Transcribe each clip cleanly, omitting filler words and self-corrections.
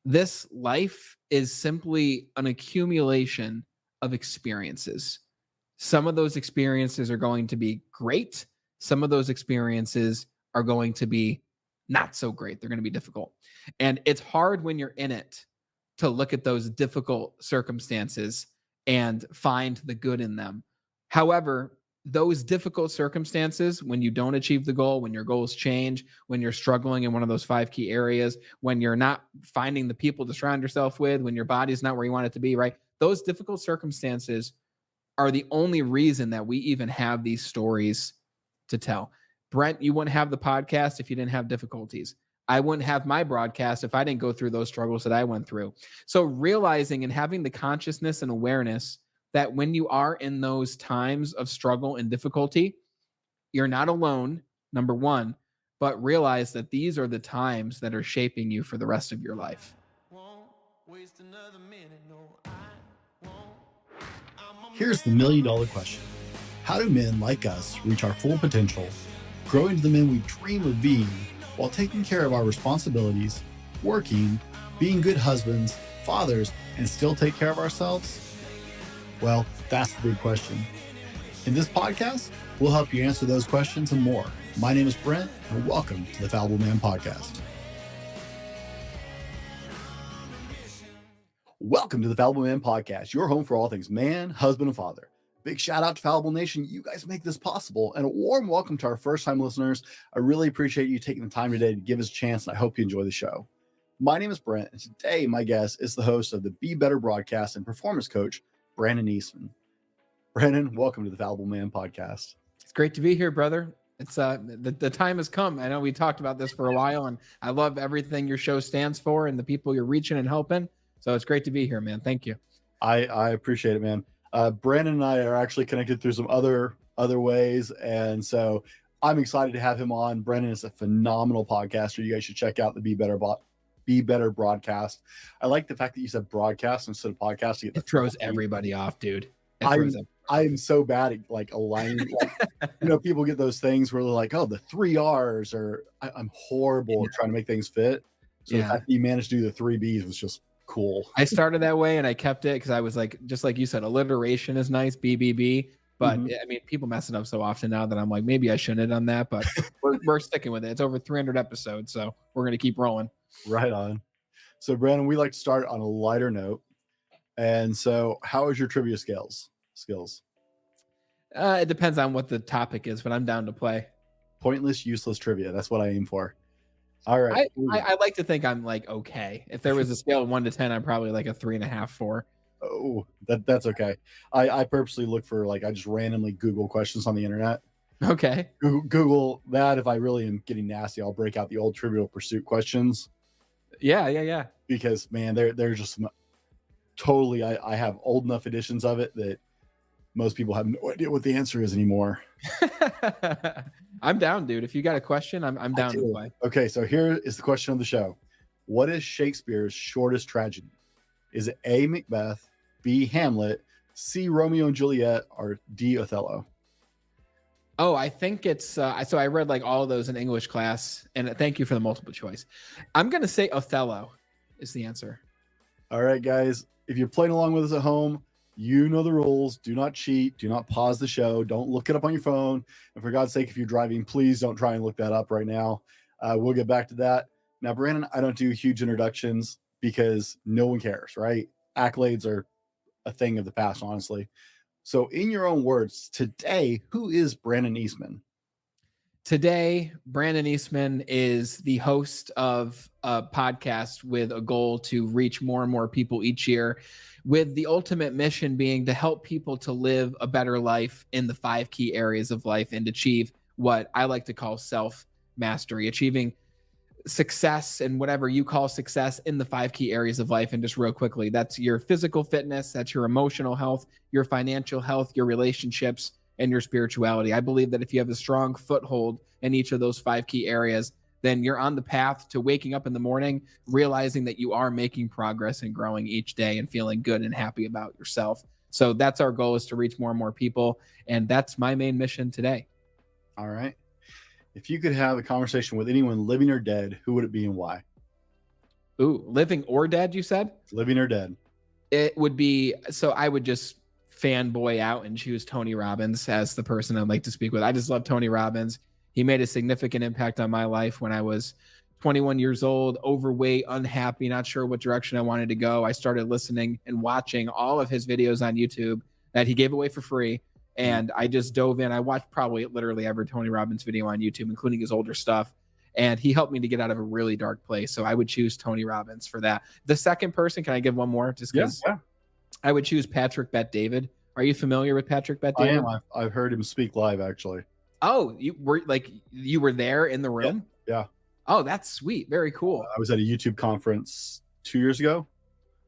This life is simply an accumulation of experiences. Some of those experiences are going to be great. Some of those experiences are going to be not so great. They're going to be difficult. And it's hard when you're in it to look at those difficult circumstances and find the good in them. However, those difficult circumstances, when you don't achieve the goal, when your goals change, when you're struggling in one of those 5 key areas, when you're not finding the people to surround yourself with, when your body's not where you want it to be, right? Those difficult circumstances are the only reason that we even have these stories to tell. Brent, you wouldn't have the podcast if you didn't have difficulties. I wouldn't have my broadcast if I didn't go through those struggles that I went through. So realizing and having the consciousness and awareness that when you are in those times of struggle and difficulty, you're not alone, number one, but realize that these are the times that are shaping you for the rest of your life. Here's the $1 million question. How do men like us reach our full potential, grow into the men we dream of being, while taking care of our responsibilities, working, being good husbands, fathers, and still take care of ourselves? Well, that's the big question. In this podcast, we'll help you answer those questions and more. My name is Brent, and welcome to the Fallible Man Podcast. Welcome to the Fallible Man Podcast, your home for all things man, husband, and father. Big shout out to Fallible Nation. You guys make this possible. And a warm welcome to our first-time listeners. I really appreciate you taking the time today to give us a chance, and I hope you enjoy the show. My name is Brent, and today my guest is the host of the Be Better broadcast and performance coach, Brandon Eastman. Brandon, welcome to the Fallible Man Podcast. It's great to be here, brother. It's the time has come. I know we talked about this for a while, and I love everything your show stands for and the people you're reaching and helping. So it's great to be here, man. Thank you. I appreciate it, man. Brandon and I are actually connected through some other ways, and so I'm excited to have him on. Brandon is a phenomenal podcaster. You guys should check out the Be Better broadcast. I like the fact that you said broadcast instead of podcast. It throws everybody off, dude. I'm so bad at like aligning. Like, people get those things where they're like, "Oh, the 3 R's," or I'm horrible at trying to make things fit. So the fact that you managed to do the 3 B's was just cool. I started that way and I kept it because I was like, just like you said, alliteration is nice, BBB. But I mean, people mess it up so often now that I'm like, maybe I shouldn't have done that. But we're sticking with it. It's over 300 episodes, so we're gonna keep rolling. Right on. So Brandon, we like to start on a lighter note. And so, how is your trivia skills? It depends on what the topic is, but I'm down to play. Pointless, useless trivia. That's what I aim for. All right. I like to think I'm like okay. If there was a scale of 1 to 10, I'm probably like a 3.5, 4. Oh, that's okay. I purposely look for I just randomly Google questions on the internet. Okay. Google that. If I really am getting nasty, I'll break out the old Trivial Pursuit questions. Yeah. Because man, they're just totally. I have old enough editions of it that most people have no idea what the answer is anymore. I'm down, dude. If you got a question, I'm down to play. Okay, so here is the question of the show. What is Shakespeare's shortest tragedy? Is it A, Macbeth, B, Hamlet, C, Romeo and Juliet, or D, Othello? Oh, I think it's so I read like all of those in English class, and thank you for the multiple choice. I'm gonna say Othello is the answer. All right, guys. If you're playing along with us at home, you know the rules. Do not cheat. Do not pause the show. Don't look it up on your phone. And for God's sake, if you're driving, please don't try and look that up right now. We'll get back to that. Now, Brandon, I don't do huge introductions because no one cares, right? Accolades are a thing of the past, honestly. So in your own words, today, who is Brandon Eastman? Today, Brandon Eastman is the host of a podcast with a goal to reach more and more people each year, with the ultimate mission being to help people to live a better life in the 5 key areas of life and achieve what I like to call self-mastery, achieving success and whatever you call success in the 5 key areas of life. And just real quickly, that's your physical fitness, that's your emotional health, your financial health, your relationships, and your spirituality. I believe that if you have a strong foothold in each of those 5 key areas, then you're on the path to waking up in the morning, realizing that you are making progress and growing each day and feeling good and happy about yourself. So that's our goal, is to reach more and more people. And that's my main mission today. All right. If you could have a conversation with anyone living or dead, who would it be and why? Ooh, living or dead, you said? Living or dead. It would be, so I would just fanboy out and choose Tony Robbins as the person I'd like to speak with. I just love Tony Robbins. He made a significant impact on my life when I was 21 years old, overweight, unhappy, not sure what direction I wanted to go. I started listening and watching all of his videos on YouTube that he gave away for free. And I just dove in. I watched probably literally every Tony Robbins video on YouTube, including his older stuff. And he helped me to get out of a really dark place. So I would choose Tony Robbins for that. The second person, can I give one more? Just because I would choose Patrick Bet-David. Are you familiar with Patrick Bet-David? I am. I've heard him speak live, actually. Oh, you were there in the room? Yeah. Oh, that's sweet. Very cool. I was at a YouTube conference 2 years ago.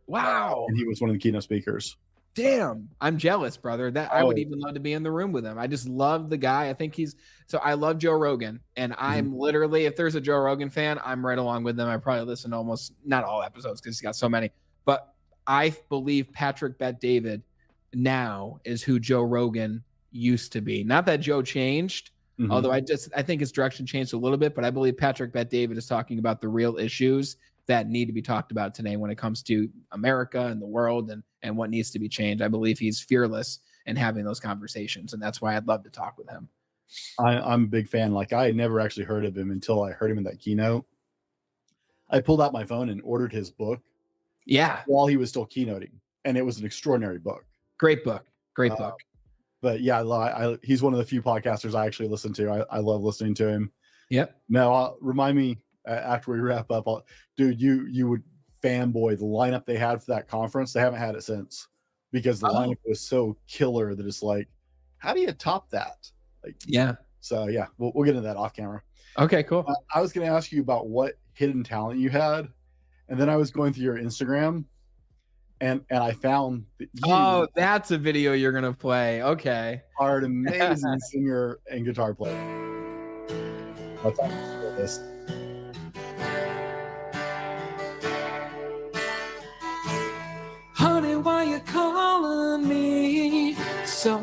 Wow. And he was one of the keynote speakers. Damn, I'm jealous, brother. That I would even love to be in the room with him. I just love the guy. I think I love Joe Rogan, and I'm literally, if there's a Joe Rogan fan, I'm right along with them. I probably listen to almost not all episodes because he's got so many, but I believe Patrick Bet-David now is who Joe Rogan used to be. Not that Joe changed, although I think his direction changed a little bit, but I believe Patrick Bet-David is talking about the real issues that need to be talked about today when it comes to America and the world and what needs to be changed. I believe he's fearless in having those conversations, and that's why I'd love to talk with him. I'm a big fan. Like, I had never actually heard of him until I heard him in that keynote. I pulled out my phone and ordered his book. Yeah. While he was still keynoting, and it was an extraordinary book. Great book. Great book. But yeah, he's one of the few podcasters I actually listen to. I love listening to him. Yep. Now, remind me after we wrap up, dude, you would fanboy the lineup they had for that conference. They haven't had it since, because the lineup was so killer that it's like, how do you top that? Like, yeah. So yeah, we'll get into that off camera. Okay, cool. I was going to ask you about what hidden talent you had, and then I was going through your Instagram, and I found that you that's a video you're gonna play. Okay. Are an amazing singer and guitar player. Let's talk about this. Honey, why you calling me so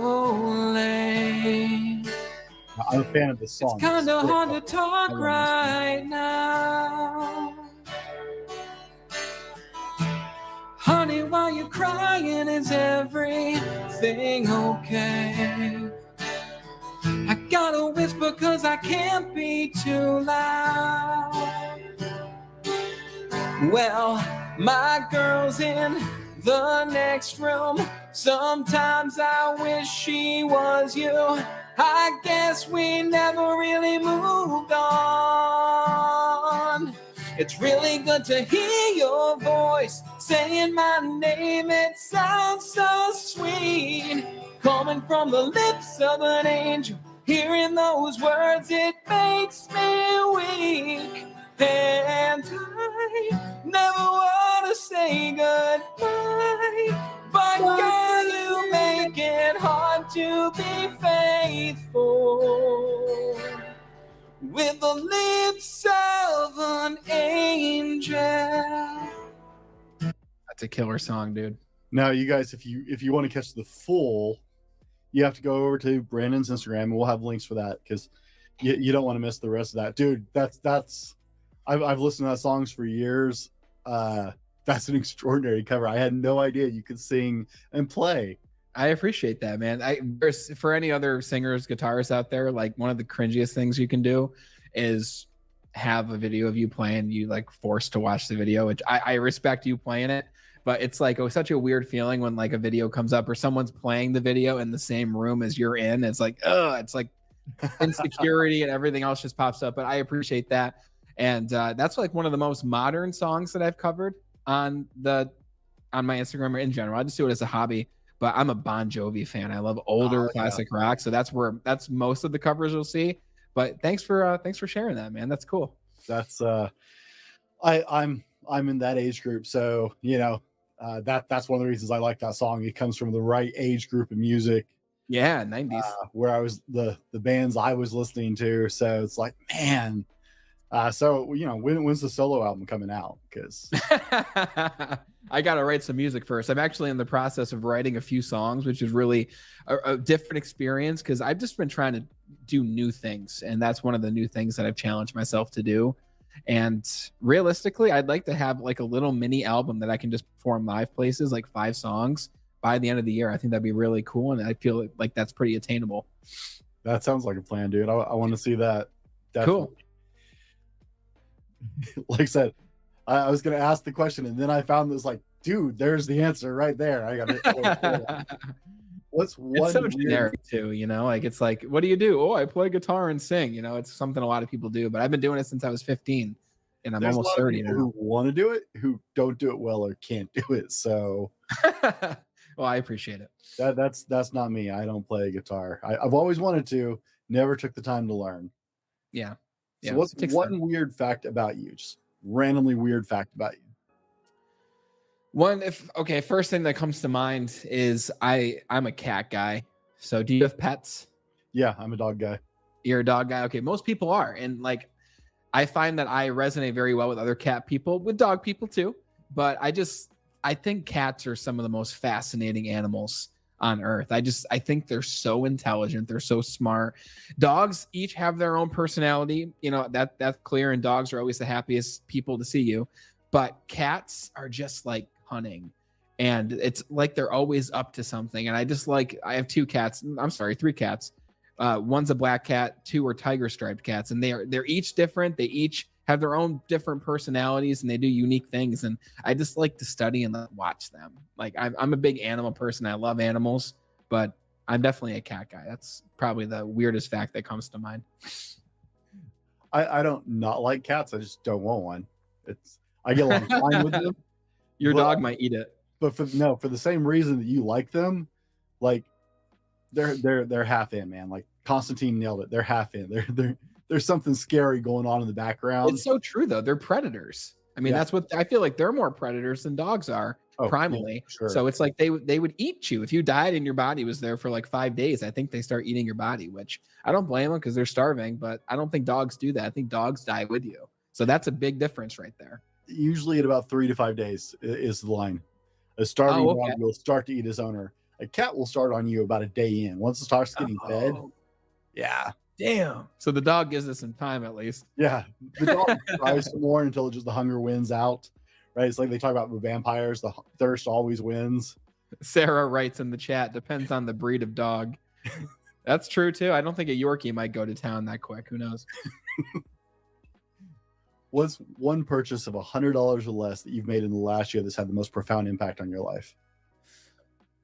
late? I'm a fan of this song. It's kind of hard to talk right now. Honey, why you crying? Is everything okay? I gotta whisper cause I can't be too loud. Well, my girl's in the next room. Sometimes I wish she was you. I guess we never really moved on. It's really good to hear your voice saying my name. It sounds so sweet, coming from the lips of an angel. Hearing those words, it makes me weak. And I never want to say goodbye, but girl, you make it hard to be faithful with the lips of an angel. That's a killer song, dude. Now, you guys, if you want to catch the full, you have to go over to Brandon's Instagram, and we'll have links for that, because you don't want to miss the rest of that, dude. I've listened to that songs for years. That's an extraordinary cover. I had no idea you could sing and play. I appreciate that, man. For any other singers, guitarists out there, like, one of the cringiest things you can do is have a video of you playing, you like forced to watch the video, which I respect you playing it, but it's like such a weird feeling when like a video comes up or someone's playing the video in the same room as you're in. It's like, it's like insecurity and everything else just pops up. But I appreciate that. And that's like one of the most modern songs that I've covered on my Instagram or in general. I just do it as a hobby, but I'm a Bon Jovi fan. I love older classic rock. So that's most of the covers you'll see. But thanks for sharing that, man. That's cool. That's I'm in that age group. So, that's one of the reasons I like that song. It comes from the right age group of music. Yeah. 90s. Where I was the bands I was listening to. So it's like, man, when's the solo album coming out? Because I gotta write some music first. I'm actually in the process of writing a few songs, which is really a different experience, because I've just been trying to do new things, and that's one of the new things that I've challenged myself to do. And realistically, I'd like to have like a little mini album that I can just perform live places, like 5 songs by the end of the year. I think that'd be really cool. And I feel like that's pretty attainable. That sounds like a plan, dude. I want to see that. Definitely. Cool. Like I said, I was going to ask the question, and then I found this like, dude, there's the answer right there. I got it. What's one? It's so generic too, you know, like it's like, what do you do? Oh, I play guitar and sing, you know, it's something a lot of people do, but I've been doing it since I was 15 and I'm almost 30 now. Who want to do it, who don't do it well or can't do it. So well, I appreciate it. That's not me. I don't play guitar. I've always wanted to, never took the time to learn. Yeah. So what's one weird fact about you? Just randomly weird fact about you. First thing that comes to mind is I'm a cat guy. So do you have pets? Yeah, I'm a dog guy. You're a dog guy. Okay, most people are. And like I find that I resonate very well with other cat people, with dog people too. But I think cats are some of the most fascinating animals on earth. I think they're so intelligent. They're so smart. Dogs each have their own personality. You know, that's clear. And dogs are always the happiest people to see you. But cats are just like hunting. And it's like they're always up to something. And I have 2 cats. I'm sorry, 3 cats. One's a black cat, 2 are tiger striped cats. And they're each different. They each have their own different personalities and they do unique things. And I just like to study and watch them. Like I'm a big animal person. I love animals, but I'm definitely a cat guy. That's probably the weirdest fact that comes to mind. I don't not like cats. I just don't want one. I get along fine with them. Your dog might eat it. But for the same reason that you like them, like they're half in, man. Like Constantine nailed it. They're half in. There's something scary going on in the background. It's so true though. They're predators. I mean, that's what I feel like. They're more predators than dogs are primally. Yeah, sure. So it's like they would eat you if you died and your body was there for like 5 days. I think they start eating your body, which I don't blame them because they're starving. But I don't think dogs do that. I think dogs die with you. So that's a big difference right there. Usually at about 3 to 5 days is the line. A starving dog will start to eat his owner. A cat will start on you about a day in. Once it starts getting fed, yeah. Damn. So the dog gives us some time at least. Yeah. The dog tries some more until just the hunger wins out. Right? It's like they talk about with vampires, the thirst always wins. Sarah writes in the chat, depends on the breed of dog. That's true too. I don't think a Yorkie might go to town that quick. Who knows? What's one purchase of $100 or less that you've made in the last year that's had the most profound impact on your life?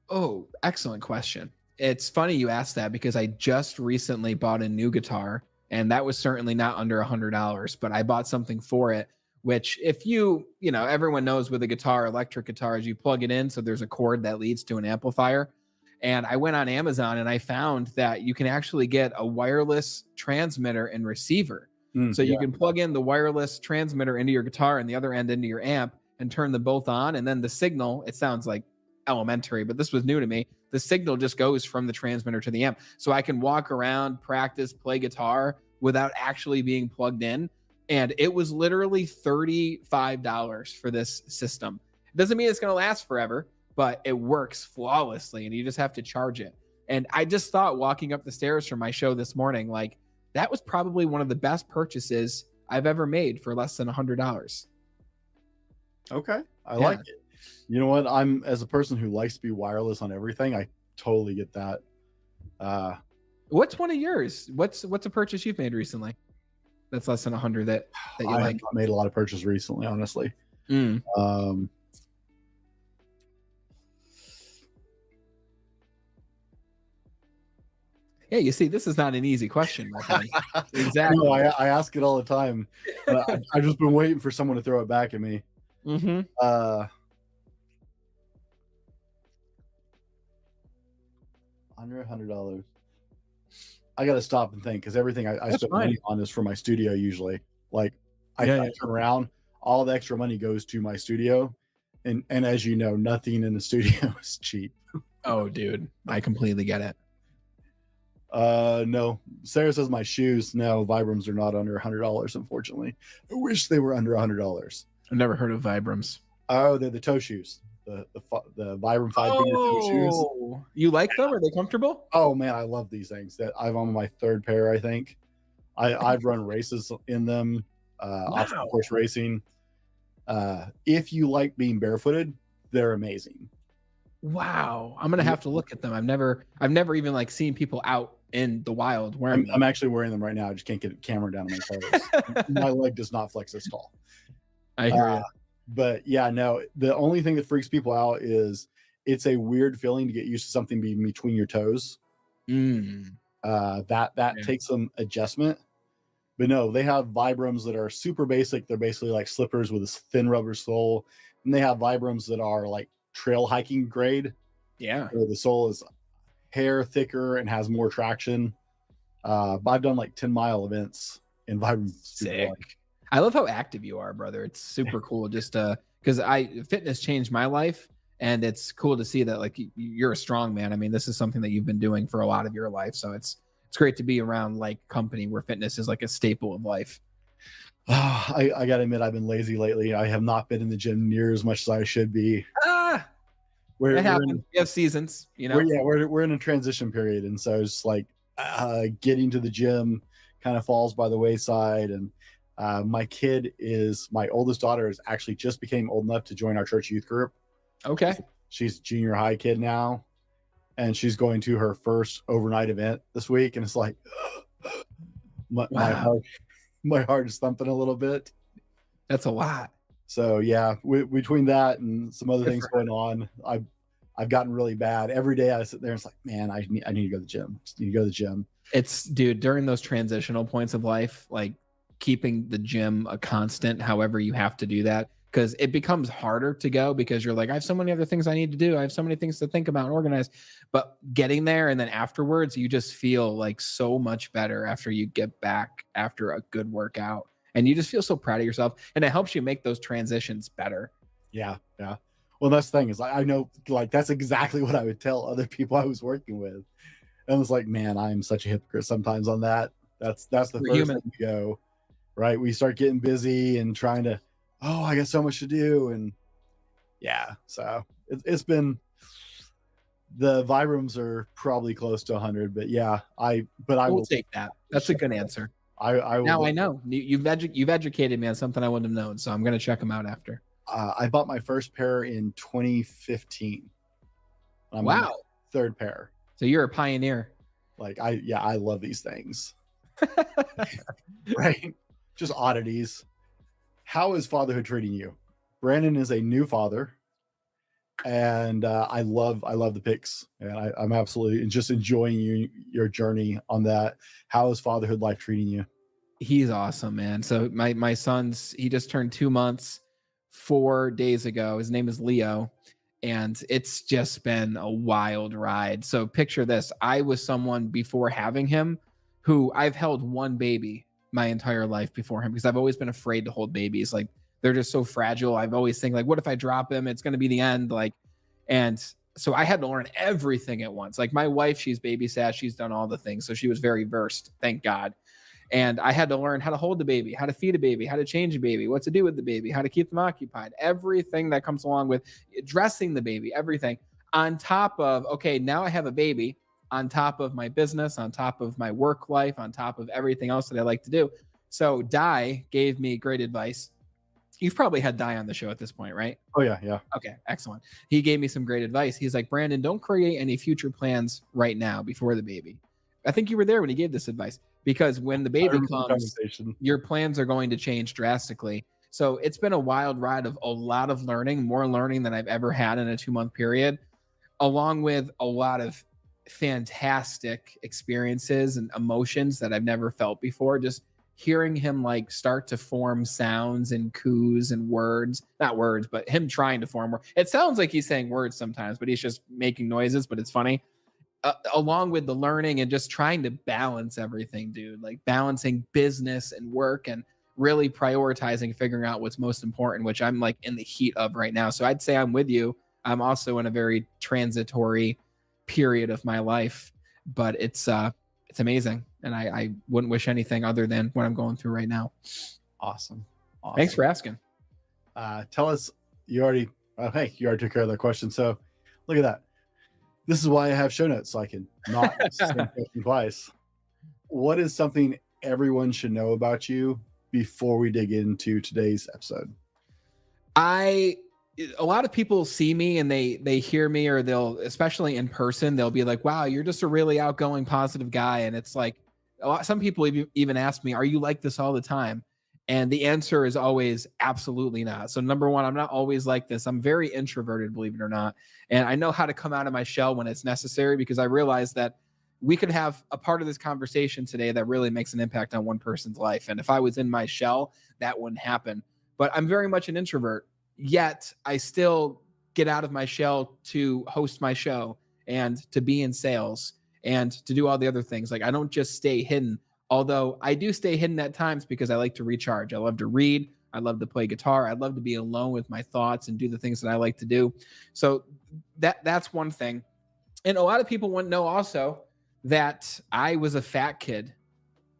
Oh, excellent question. It's funny you asked that because I just recently bought a new guitar and that was certainly not under $100, but I bought something for it, which if you know, everyone knows with a guitar, electric guitars, you plug it in. So there's a cord that leads to an amplifier. And I went on Amazon and I found that you can actually get a wireless transmitter and receiver. So you can plug in the wireless transmitter into your guitar and the other end into your amp and turn them both on. And then the signal, it sounds like elementary, but this was new to me. The signal just goes from the transmitter to the amp. So I can walk around, practice, play guitar without actually being plugged in. And it was literally $35 for this system. It doesn't mean it's going to last forever, but it works flawlessly and you just have to charge it. And I just thought walking up the stairs from my show this morning, like, that was probably one of the best purchases I've ever made for less than $100. Okay. I like it. You know what? I'm, as a person who likes to be wireless on everything, I totally get that. What's one of yours? What's a purchase you've made recently that's less than 100 that you I like? have not made a lot of purchases recently, honestly. Yeah, you see, this is not an easy question, my friend. Exactly. No, I ask it all the time. I've just been waiting for someone to throw it back at me. Under $100. I got to stop and think because everything I spend money on is for my studio usually. Like I turn around, all the extra money goes to my studio. And as you know, nothing in the studio is cheap. Oh, dude, I completely get it. No, Sarah says my shoes. No, Vibrams are not under $100, unfortunately. I wish they were under $100. I've never heard of Vibrams. Oh, they're the toe shoes. The Vibram 5-finger toe shoes. You like them? Are they comfortable? Oh man, I love these things. That I'm on my 3rd pair, I think. I've run races in them. obstacle Wow. course racing. If you like being barefooted, they're amazing. Wow. I'm gonna have to look at them. I've never even like seen people out in the wild wearing I'm them. actually wearing them right now. I just can't get a camera down on my toes. My leg does not flex this tall. I hear you. But yeah, no, the only thing that freaks people out is it's a weird feeling to get used to something being between your toes. Mm. That Yeah. takes some adjustment. But no, they have Vibrams that are super basic. They're basically like slippers with this thin rubber sole. And they have Vibrams that are like trail hiking grade, Yeah. where the sole is hair thicker and has more traction. But I've done like 10-mile events in Vibrams. Sick. I love how active you are, brother. It's super cool just because fitness changed my life, and it's cool to see that like you're a strong man. I mean, this is something that you've been doing for a lot of your life. So it's great to be around like company where fitness is like a staple of life. I gotta admit, I've been lazy lately. I have not been in the gym near as much as I should be. Ah, We're, it we're happens. in, We have seasons, you know. we're in a transition period, and so it's like getting to the gym kind of falls by the wayside. And my oldest daughter is actually just became old enough to join our church youth group. Okay. She's junior high kid now, and she's going to her first overnight event this week, and it's like my Wow. heart is thumping a little bit. That's a lot. So yeah, between that and some other Good things for her. going on, I've gotten really bad. Every day I sit there and it's like, man, I need to go to the gym. Just need to go to the gym. It's dude, during those transitional points of life, like keeping the gym a constant, however you have to do that, because it becomes harder to go because you're like, I have so many other things I need to do. I have so many things to think about and organize. But getting there and then afterwards, you just feel like so much better after you get back after a good workout. And you just feel so proud of yourself. And it helps you make those transitions better. Yeah, yeah. Well, that's the thing is I know like that's exactly what I would tell other people I was working with. And it's like, man, I'm such a hypocrite sometimes on that. That's the We're first human. thing to go, right? We start getting busy and trying to, oh, I got so much to do. And yeah, so it's been the Vibrams are probably close to 100, but yeah, I We'll will take that. That's a good answer. I will. Now I know you've educated me on something I wouldn't have known, so I'm gonna check them out after. I bought my first pair in 2015. I'm on my Wow, third pair. so you're a pioneer. Like I love these things. Right? Just oddities. How is fatherhood treating you? Brandon is a new father, and I love the pics, and I'm absolutely just enjoying your journey on that. How is fatherhood life treating you? He's awesome, man. So my son's he just turned 2 months 4 days ago. His name is Leo, and it's just been a wild ride. So picture this: I was someone before having him who I've held one baby my entire life before him because I've always been afraid to hold babies. Like they're just so fragile. I've always think like, what if I drop him? It's going to be the end. Like, and so I had to learn everything at once. Like my wife, she's babysat, she's done all the things, so she was very versed. Thank God. And I had to learn how to hold the baby, how to feed a baby, how to change a baby, what to do with the baby, how to keep them occupied, everything that comes along with dressing the baby, everything on top of, okay, now I have a baby on top of my business, on top of my work life, on top of everything else that I like to do. So Di gave me great advice. You've probably had Di on the show at this point, right? Oh yeah. Okay, excellent. He gave me some great advice. He's like, Brandon, don't create any future plans right now before the baby. I think you were there when he gave this advice because when the baby comes, your plans are going to change drastically. So it's been a wild ride of a lot of learning, more learning than I've ever had in a 2-month period, along with a lot of fantastic experiences and emotions that I've never felt before. Just hearing him like start to form sounds and coos and words, not words, but him trying to form words. It sounds like he's saying words sometimes, but he's just making noises, but it's funny. Along with the learning and just trying to balance everything, dude, like balancing business and work and really prioritizing, figuring out what's most important, which I'm like in the heat of right now. So I'd say I'm with you. I'm also in a very transitory period of my life, but it's amazing. And I wouldn't wish anything other than what I'm going through right now. Awesome. Thanks for asking. Tell us, you already took care of that question. So look at that. This is why I have show notes so I can not ask the same question twice. What is something everyone should know about you before we dig into today's episode? A lot of people see me and they hear me, or they'll, especially in person, they'll be like, wow, you're just a really outgoing, positive guy. And it's like, some people even ask me, are you like this all the time? And the answer is always absolutely not. So number one, I'm not always like this. I'm very introverted, believe it or not. And I know how to come out of my shell when it's necessary, because I realize that we could have a part of this conversation today that really makes an impact on one person's life. And if I was in my shell, that wouldn't happen. But I'm very much an introvert, yet I still get out of my shell to host my show and to be in sales and to do all the other things. Like, I don't just stay hidden, although I do stay hidden at times because I like to recharge. I love to read. I love to play guitar. I love to be alone with my thoughts and do the things that I like to do. So that's one thing. And a lot of people want to know also that I was a fat kid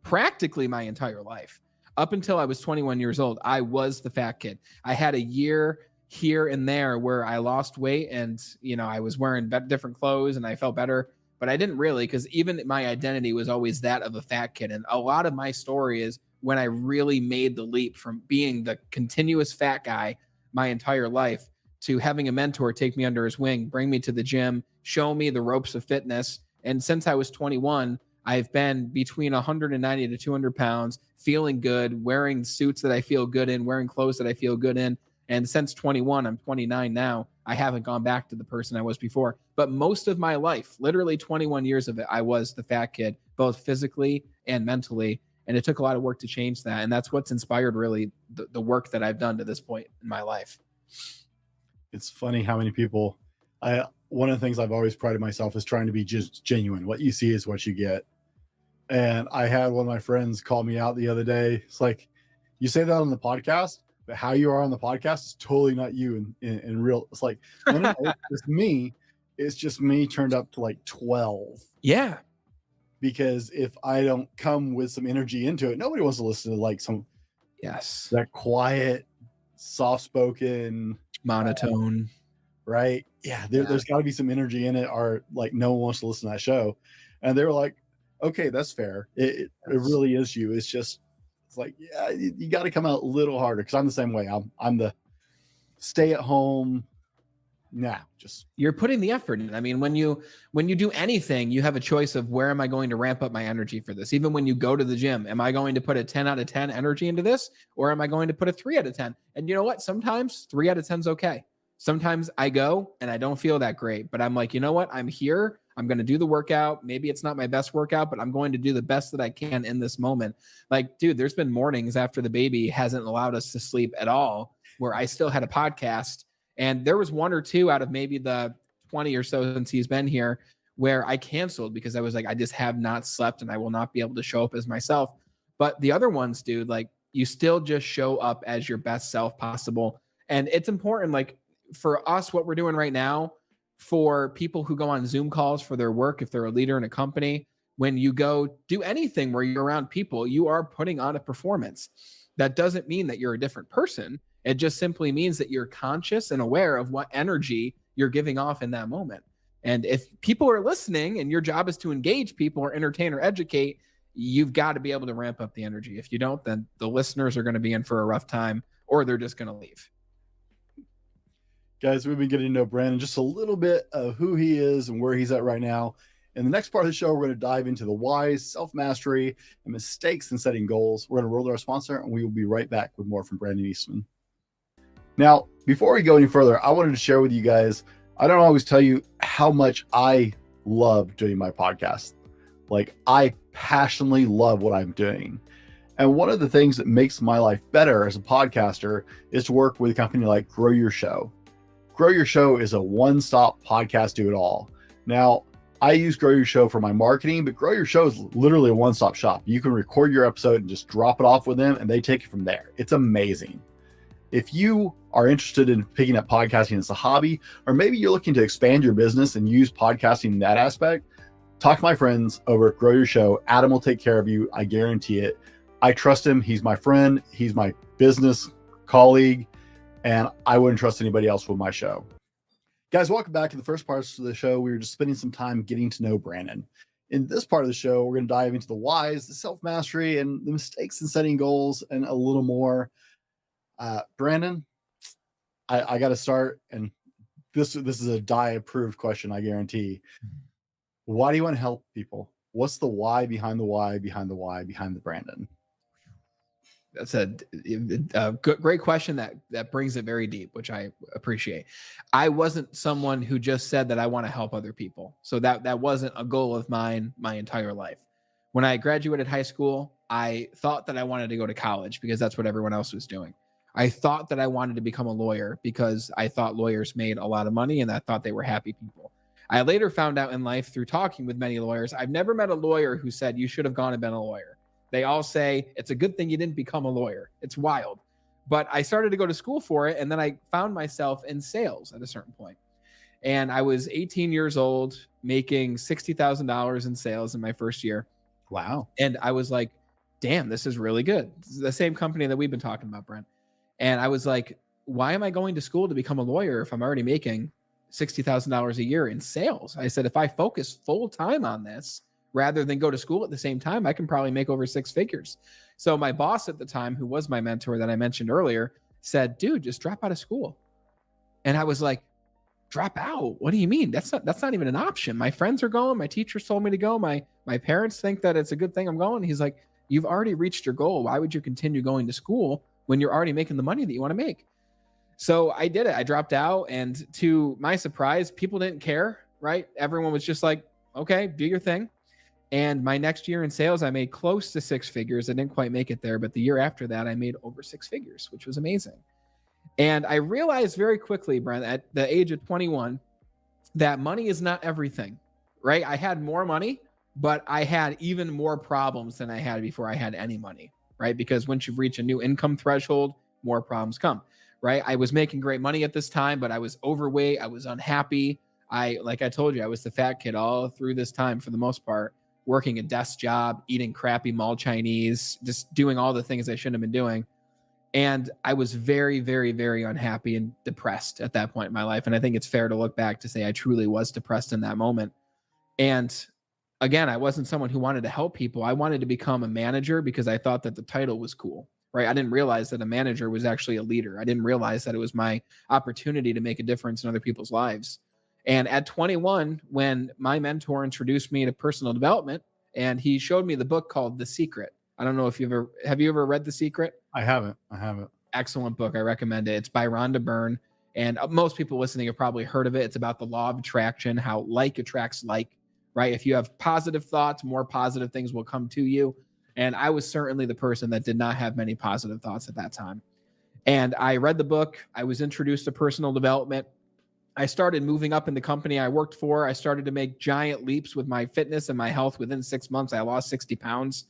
practically my entire life. Up until I was 21 years old, I was the fat kid. I had a year here and there where I lost weight, and, you know, I was wearing different clothes and I felt better, but I didn't really, because even my identity was always that of a fat kid. And a lot of my story is when I really made the leap from being the continuous fat guy my entire life to having a mentor take me under his wing, bring me to the gym, show me the ropes of fitness. And since I was 21, I've been between 190 to 200 pounds, feeling good, wearing suits that I feel good in, wearing clothes that I feel good in. And since 21, I'm 29 now, I haven't gone back to the person I was before. But most of my life, literally 21 years of it, I was the fat kid, both physically and mentally. And it took a lot of work to change that. And that's what's inspired really the work that I've done to this point in my life. It's funny how many people, one of the things I've always prided myself is trying to be just genuine. What you see is what you get. And I had one of my friends call me out the other day. It's like, you say that on the podcast, but how you are on the podcast is totally not you in real. It's like, no, it's me. It's just me turned up to like 12. Yeah. Because if I don't come with some energy into it, nobody wants to listen to like that quiet, soft-spoken, monotone. Right. Yeah. There's got to be some energy in it, or like no one wants to listen to that show. And they were like, okay, that's fair. It really is you. It's like, yeah, you got to come out a little harder, because I'm the same way. I'm the stay at home. You're putting the effort in. I mean, when you do anything, you have a choice of, where am I going to ramp up my energy for this? Even when you go to the gym, am I going to put a 10 out of 10 energy into this, or am I going to put a 3 out of 10? And you know what? Sometimes 3 out of 10 is okay. Sometimes I go and I don't feel that great, but I'm like, you know what? I'm here. I'm going to do the workout. Maybe it's not my best workout, but I'm going to do the best that I can in this moment. Like, dude, there's been mornings after the baby hasn't allowed us to sleep at all, where I still had a podcast. And there was 1 or 2 out of maybe the 20 or so since he's been here where I canceled because I was like, I just have not slept and I will not be able to show up as myself. But the other ones, dude, like, you still just show up as your best self possible. And it's important, like, for us, what we're doing right now, for people who go on Zoom calls for their work, if they're a leader in a company, when you go do anything where you're around people, you are putting on a performance. That doesn't mean that you're a different person. It just simply means that you're conscious and aware of what energy you're giving off in that moment. And if people are listening and your job is to engage people or entertain or educate, you've got to be able to ramp up the energy. If you don't, then the listeners are going to be in for a rough time, or they're just going to leave. Guys, we've been getting to know Brandon, just a little bit of who he is and where he's at right now. In the next part of the show, we're going to dive into the whys, self-mastery, and mistakes in setting goals. We're going to roll to our sponsor, and we will be right back with more from Brandon Eastman. Now, before we go any further, I wanted to share with you guys, I don't always tell you how much I love doing my podcast. Like, I passionately love what I'm doing. And one of the things that makes my life better as a podcaster is to work with a company like Grow Your Show. Grow Your Show is a one-stop podcast do-it-all. Now, I use Grow Your Show for my marketing, but Grow Your Show is literally a one-stop shop. You can record your episode and just drop it off with them, and they take it from there. It's amazing. If you are interested in picking up podcasting as a hobby, or maybe you're looking to expand your business and use podcasting in that aspect, talk to my friends over at Grow Your Show. Adam will take care of you. I guarantee it. I trust him. He's my friend. He's my business colleague, and I wouldn't trust anybody else with my show. Guys, welcome back to the first part of the show. We were just spending some time getting to know Brandon. In this part of the show, we're going to dive into the whys, the self mastery, and the mistakes in setting goals, and a little more. Brandon, I got to start, and this is a die approved question, I guarantee. Why do you want to help people? What's the why behind the why behind the why behind the Brandon? That's a great question that brings it very deep, which I appreciate. I wasn't someone who just said that I want to help other people. So that wasn't a goal of mine my entire life. When I graduated high school, I thought that I wanted to go to college because that's what everyone else was doing. I thought that I wanted to become a lawyer because I thought lawyers made a lot of money and I thought they were happy people. I later found out in life through talking with many lawyers, I've never met a lawyer who said you should have gone and been a lawyer. They all say it's a good thing you didn't become a lawyer. It's wild. But I started to go to school for it, and then I found myself in sales at a certain point. And I was 18 years old, making $60,000 in sales in my first year. Wow. And I was like, damn, this is really good. This is the same company that we've been talking about, Brent. And I was like, why am I going to school to become a lawyer if I'm already making $60,000 a year in sales? I said, if I focus full time on this, rather than go to school at the same time, I can probably make over six figures. So my boss at the time, who was my mentor that I mentioned earlier, said, dude, just drop out of school. And I was like, drop out? What do you mean? That's not even an option. My friends are going. My teachers told me to go. My parents think that it's a good thing I'm going. He's like, you've already reached your goal. Why would you continue going to school when you're already making the money that you want to make? So I did it. I dropped out. And to my surprise, people didn't care, right? Everyone was just like, okay, do your thing. And my next year in sales, I made close to six figures. I didn't quite make it there, but the year after that, I made over six figures, which was amazing. And I realized very quickly, Brent, at the age of 21, that money is not everything, right? I had more money, but I had even more problems than I had before I had any money, right? Because once you reach a new income threshold, more problems come, right? I was making great money at this time, but I was overweight. I was unhappy. Like I told you, I was the fat kid all through this time for the most part, working a desk job, eating crappy mall Chinese, just doing all the things I shouldn't have been doing. And I was very, very, very unhappy and depressed at that point in my life. And I think it's fair to look back to say I truly was depressed in that moment. And again, I wasn't someone who wanted to help people. I wanted to become a manager because I thought that the title was cool, right? I didn't realize that a manager was actually a leader. I didn't realize that it was my opportunity to make a difference in other people's lives. And at 21, when my mentor introduced me to personal development, and he showed me the book called The Secret. I don't know if have you ever read The Secret? I haven't. Excellent book. I recommend it. It's by Rhonda Byrne. And most people listening have probably heard of it. It's about the law of attraction, how like attracts like, right? If you have positive thoughts, more positive things will come to you. And I was certainly the person that did not have many positive thoughts at that time. And I read the book. I was introduced to personal development. I started moving up in the company I worked for. I started to make giant leaps with my fitness and my health. Within 6 months, I lost 60 pounds.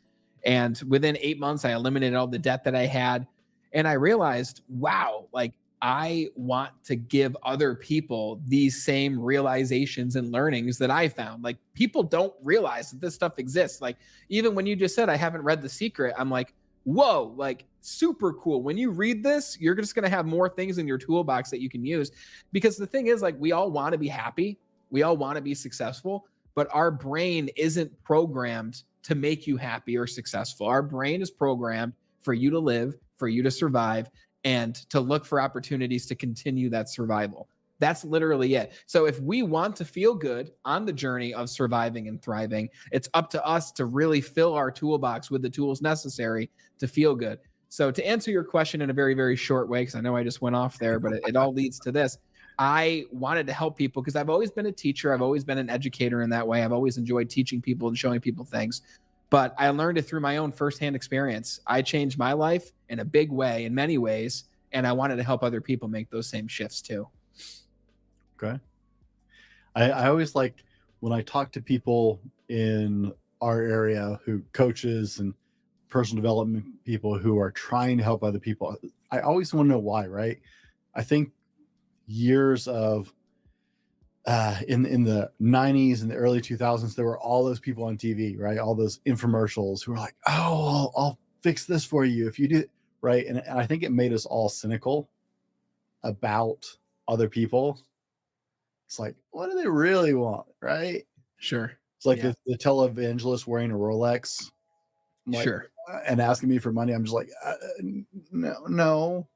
And within 8 months, I eliminated all the debt that I had. And I realized, wow, like I want to give other people these same realizations and learnings that I found. Like people don't realize that this stuff exists. Like even when you just said, I haven't read The Secret, I'm like, whoa, like super cool. When you read this, you're just going to have more things in your toolbox that you can use. Because the thing is, like, we all want to be happy. We all want to be successful, but our brain isn't programmed to make you happy or successful. Our brain is programmed for you to live, for you to survive, and to look for opportunities to continue that survival. That's literally it. So if we want to feel good on the journey of surviving and thriving, it's up to us to really fill our toolbox with the tools necessary to feel good. So to answer your question in a very, very short way, because I know I just went off there, but it all leads to this. I wanted to help people because I've always been a teacher. I've always been an educator in that way. I've always enjoyed teaching people and showing people things. But I learned it through my own firsthand experience. I changed my life in a big way, in many ways, and I wanted to help other people make those same shifts too. Okay. I always like when I talk to people in our area who coaches and personal development people who are trying to help other people. I always want to know why, right? I think years of in the 90s and the early 2000s, there were all those people on TV, right? All those infomercials who were like, oh, I'll fix this for you if you do, right? And I think it made us all cynical about other people. It's like, what do they really want, right? Sure. It's like Yeah. the televangelist wearing a Rolex, like, Sure. and asking me for money. I'm just like, no.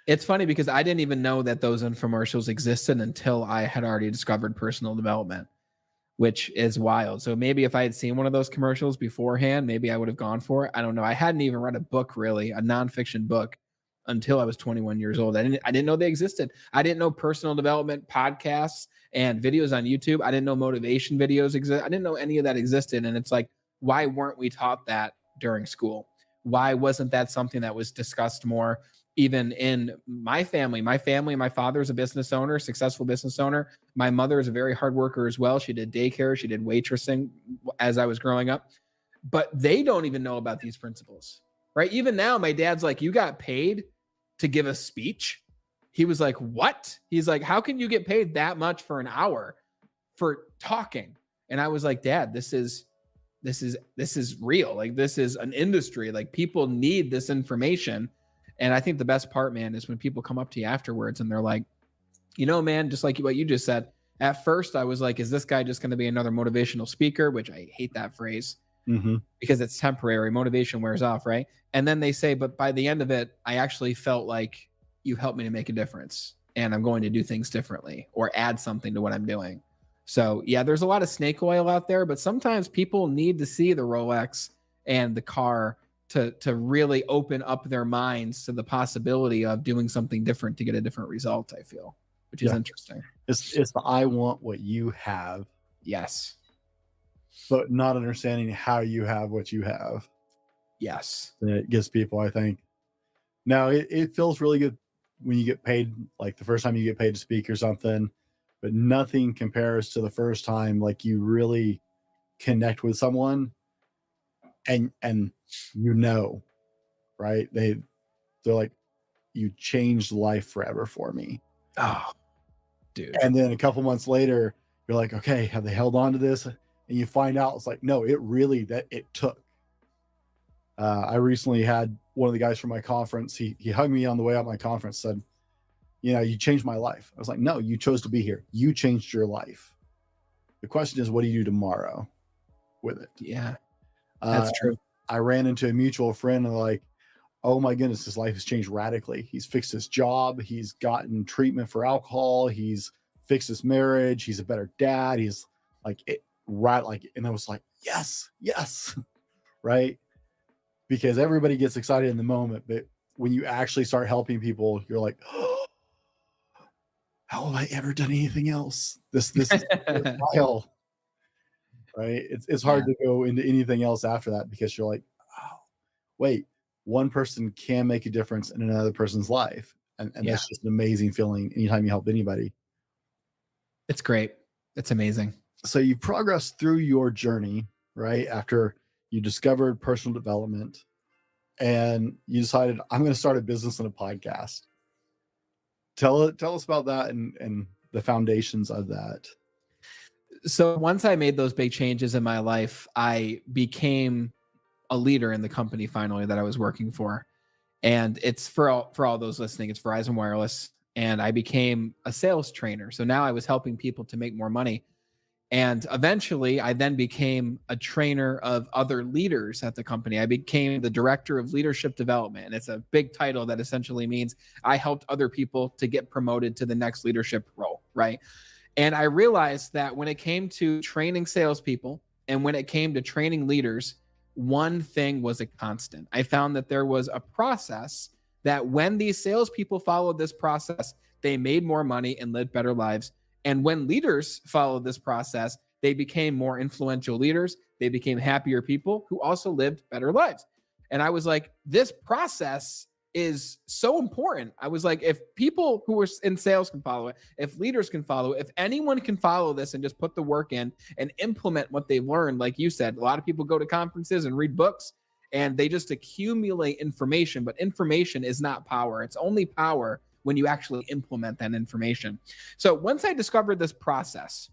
It's funny because I didn't even know that those infomercials existed until I had already discovered personal development, which is wild. So maybe if I had seen one of those commercials beforehand, maybe I would have gone for it. I don't know. I hadn't even read a book, really, a nonfiction book, until I was 21 years old. I didn't know they existed. I didn't know personal development podcasts and videos on YouTube. I didn't know motivation videos exist. I didn't know any of that existed. And it's like, why weren't we taught that during school? Why wasn't that something that was discussed more? Even in my family, my father is a business owner, successful business owner. My mother is a very hard worker as well. She did daycare, she did waitressing as I was growing up, but they don't even know about these principles, right? Even now, my dad's like, you got paid to give a speech. He was like, what? He's like, how can you get paid that much for an hour for talking? And I was like, Dad, this is real. Like, this is an industry. Like, people need this information. And I think the best part, man, is when people come up to you afterwards and they're like, man, just like what you just said, at first I was like, is this guy just going to be another motivational speaker? Which I hate that phrase because it's temporary. Motivation wears off, right? And then they say, but by the end of it, I actually felt like you helped me to make a difference and I'm going to do things differently or add something to what I'm doing. So yeah, there's a lot of snake oil out there, but sometimes people need to see the Rolex and the car to really open up their minds to the possibility of doing something different to get a different result, I feel, which is interesting. It's the I want what you have. Yes. But not understanding how you have what you have. Yes. And it gets people, I think. Now, it feels really good when you get paid, like the first time you get paid to speak or something, but nothing compares to the first time, like, you really connect with someone and right? They're like, you changed life forever for me. Oh, dude. And then a couple months later, you're like, okay, have they held on to this? And you find out it's like, no, it took. I recently had one of the guys from my conference. He hugged me on the way out of my conference, said, you changed my life. I was like, no, you chose to be here. You changed your life. The question is, what do you do tomorrow with it? Yeah, that's true. I ran into a mutual friend and like, oh my goodness, his life has changed radically. He's fixed his job. He's gotten treatment for alcohol. He's fixed his marriage. He's a better dad. He's like, and I was like, yes, right? Because everybody gets excited in the moment, but when you actually start helping people, you're like, oh, how have I ever done anything else? This is hell, right? It's hard to go into anything else after that because you're like, oh, wait, one person can make a difference in another person's life. And that's just an amazing feeling anytime you help anybody. It's great. It's amazing. So you progressed through your journey, right? After you discovered personal development and you decided, I'm going to start a business and a podcast. Tell us about that and the foundations of that. So once I made those big changes in my life, I became a leader in the company finally that I was working for. And it's for all those listening, it's Verizon Wireless. And I became a sales trainer. So now I was helping people to make more money. And eventually I then became a trainer of other leaders at the company. I became the director of leadership development. And it's a big title that essentially means I helped other people to get promoted to the next leadership role, right? And I realized that when it came to training salespeople and when it came to training leaders, one thing was a constant. I found that there was a process that when these salespeople followed this process, they made more money and lived better lives. And when leaders followed this process, they became more influential leaders. They became happier people who also lived better lives. And I was like, this process is so important. I was like, if people who are in sales can follow it, if leaders can follow it, if anyone can follow this and just put the work in and implement what they've learned, like you said, a lot of people go to conferences and read books and they just accumulate information, but information is not power. It's only power when you actually implement that information. So once I discovered this process,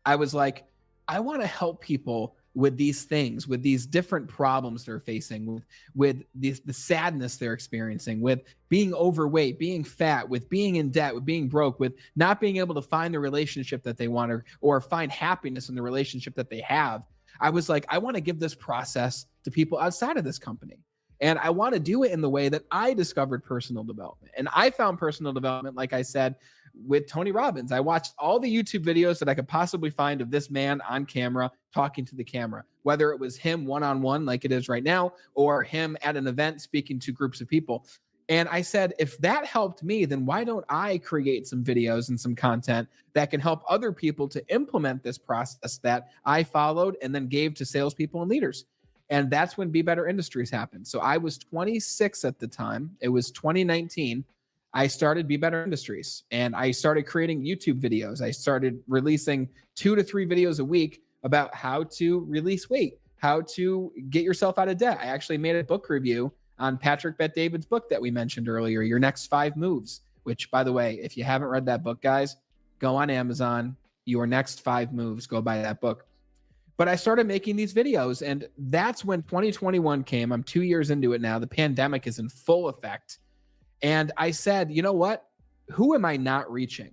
I was like, I want to help people with these things, with these different problems they're facing, with the sadness they're experiencing, with being overweight, being fat, with being in debt, with being broke, with not being able to find the relationship that they want, or find happiness in the relationship that they have. I was like, I want to give this process to people outside of this company. And I want to do it in the way that I discovered personal development. And I found personal development, like I said, with Tony Robbins. I watched all the YouTube videos that I could possibly find of this man on camera talking to the camera, whether it was him one-on-one like it is right now, or him at an event speaking to groups of people. And I said, if that helped me, then why don't I create some videos and some content that can help other people to implement this process that I followed and then gave to salespeople and leaders? And that's when Be Better Industries happened. So I was 26 at the time. It was 2019. I started Be Better Industries, and I started creating YouTube videos. I started releasing 2 to 3 videos a week about how to release weight, how to get yourself out of debt. I actually made a book review on Patrick Bet-David's book that we mentioned earlier, Your Next 5 Moves, which, by the way, if you haven't read that book, guys, go on Amazon, Your Next 5 Moves, go buy that book. But I started making these videos, and that's when 2021 came. I'm 2 years into it now. The pandemic is in full effect. And I said, you know what? Who am I not reaching?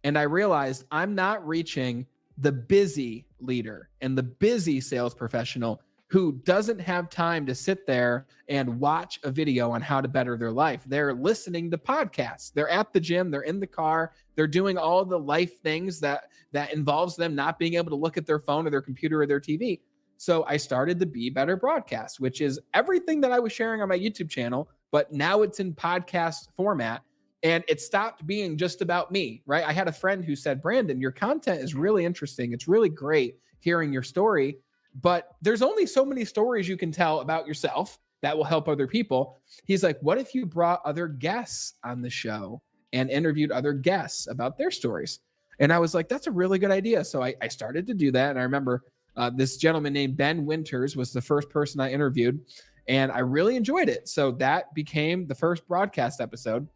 And I realized I'm not reaching the busy leader and the busy sales professional who doesn't have time to sit there and watch a video on how to better their life. They're listening to podcasts. They're at the gym. They're in the car. They're doing all the life things that involves them not being able to look at their phone or their computer or their TV. So I started the Be Better broadcast, which is everything that I was sharing on my YouTube channel, but now it's in podcast format. And it stopped being just about me, right? I had a friend who said, Brandon, your content is really interesting. It's really great hearing your story, but there's only so many stories you can tell about yourself that will help other people. He's like, what if you brought other guests on the show and interviewed other guests about their stories? And I was like, that's a really good idea. So I started to do that. And I remember this gentleman named Ben Winters was the first person I interviewed, and I really enjoyed it. So that became the first broadcast episode.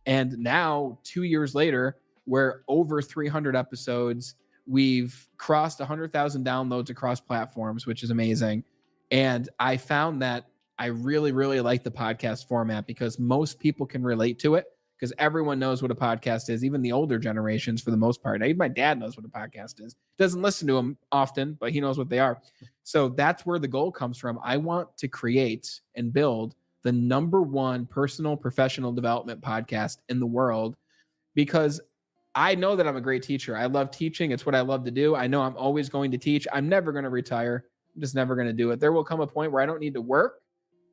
And now 2 years later, we're over 300 episodes. We've crossed 100,000 downloads across platforms, which is amazing. And I found that I really, really like the podcast format because most people can relate to it, because everyone knows what a podcast is, even the older generations for the most part. Even my dad knows what a podcast is. Doesn't listen to them often, but he knows what they are. So that's where the goal comes from. I want to create and build the #1 personal professional development podcast in the world, because I know that I'm a great teacher. I love teaching. It's what I love to do. I know I'm always going to teach. I'm never going to retire. I'm just never going to do it. There will come a point where I don't need to work,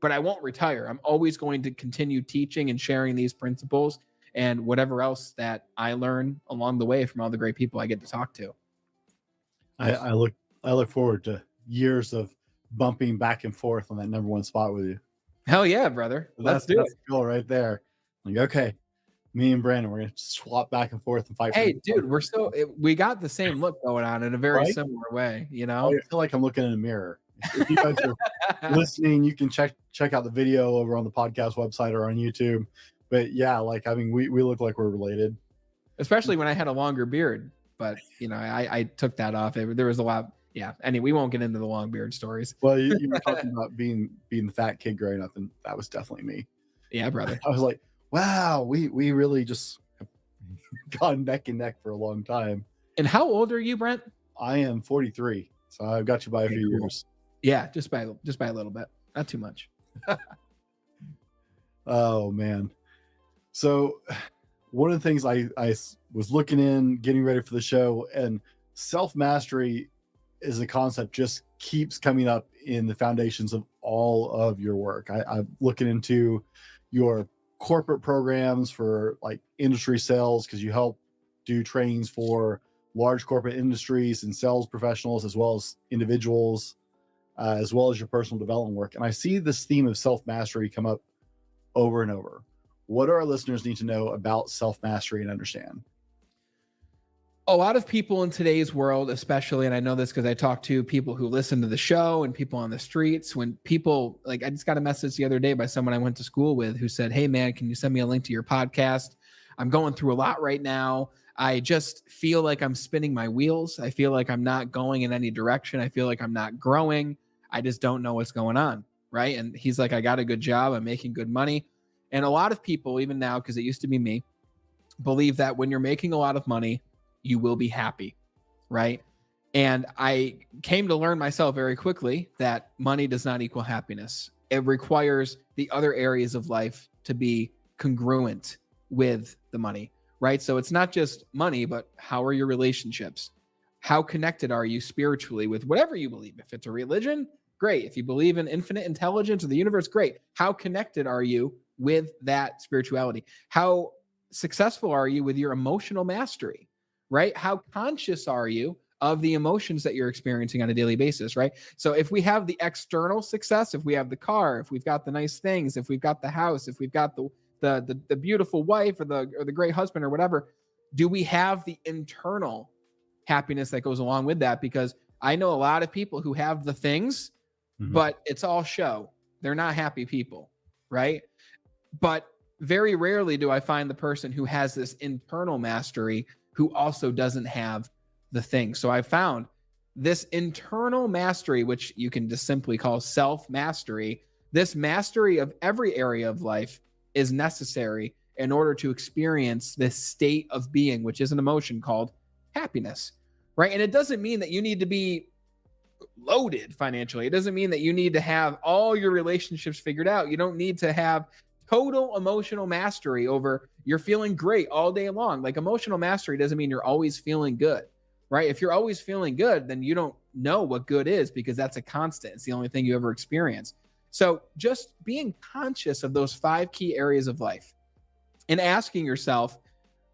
but I won't retire. I'm always going to continue teaching and sharing these principles and whatever else that I learn along the way from all the great people I get to talk to. I look forward to years of bumping back and forth on that #1 spot with you. Hell yeah, brother. Let's do it. That's cool right there. Like, okay, me and Brandon, we're gonna swap back and forth and fight. Hey, dude, we got the same look going on in a very similar way, you know? I feel like I'm looking in a mirror. If you guys are listening, you can check out the video over on the podcast website or on YouTube. But yeah, like, I mean, we look like we're related. Especially when I had a longer beard. But, you know, I took that off. There was a lot. Yeah. Anyway, we won't get into the long beard stories. Well, you were talking about being the fat kid growing up, and that was definitely me. Yeah, brother. I was like, wow, we really just have gone neck and neck for a long time. And how old are you, Brent? I am 43. So I've got you by a few years. Yeah, just by a little bit. Not too much. Oh, man. So one of the things I was looking in, getting ready for the show, and self-mastery is a concept just keeps coming up in the foundations of all of your work. I'm looking into your corporate programs for like industry sales, because you help do trainings for large corporate industries and sales professionals, as well as individuals, as well as your personal development work. And I see this theme of self-mastery come up over and over. What do our listeners need to know about self-mastery and understand? A lot of people in today's world, especially, and I know this because I talk to people who listen to the show and people on the streets, when people, like, I just got a message the other day by someone I went to school with who said, hey man, can you send me a link to your podcast? I'm going through a lot right now. I just feel like I'm spinning my wheels. I feel like I'm not going in any direction. I feel like I'm not growing. I just don't know what's going on. Right. And he's like, I got a good job. I'm making good money. And a lot of people, even now, because it used to be me, believe that when you're making a lot of money, you will be happy. Right. And I came to learn myself very quickly that money does not equal happiness. It requires the other areas of life to be congruent with the money, right? So it's not just money, but how are your relationships? How connected are you spiritually with whatever you believe? If it's a religion, great. If you believe in infinite intelligence or the universe, great. How connected are you with that spirituality? How successful are you with your emotional mastery, right? How conscious are you of the emotions that you're experiencing on a daily basis, right? So if we have the external success, if we have the car, if we've got the nice things, if we've got the house, if we've got the beautiful wife or the great husband or whatever, do we have the internal happiness that goes along with that? Because I know a lot of people who have the things, but it's all show. They're not happy people, right? But very rarely do I find the person who has this internal mastery who also doesn't have the thing. So I found this internal mastery, which you can just simply call self-mastery. This mastery of every area of life is necessary in order to experience this state of being, which is an emotion called happiness, right? And it doesn't mean that you need to be loaded financially. It doesn't mean that you need to have all your relationships figured out. You don't need to have total emotional mastery over you're feeling great all day long. Like emotional mastery doesn't mean you're always feeling good, right? If you're always feeling good, then you don't know what good is because that's a constant. It's the only thing you ever experience. So just being conscious of those 5 key areas of life and asking yourself,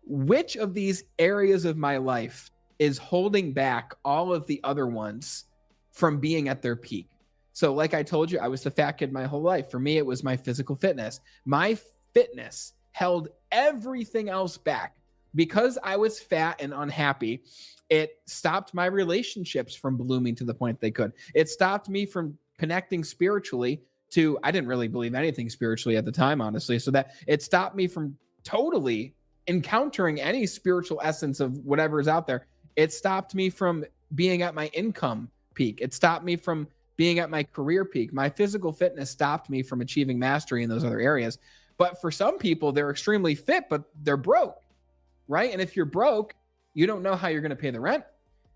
which of these areas of my life is holding back all of the other ones from being at their peak? So like I told you, I was the fat kid my whole life. For me, it was my physical fitness. My fitness held everything else back. Because I was fat and unhappy, it stopped my relationships from blooming to the point they could. It stopped me from connecting spiritually to, I didn't really believe anything spiritually at the time, honestly. So that it stopped me from totally encountering any spiritual essence of whatever is out there. It stopped me from being at my income peak. It stopped me from being at my career peak. My physical fitness stopped me from achieving mastery in those other areas. But for some people, they're extremely fit, but they're broke, right? And if you're broke, you don't know how you're going to pay the rent.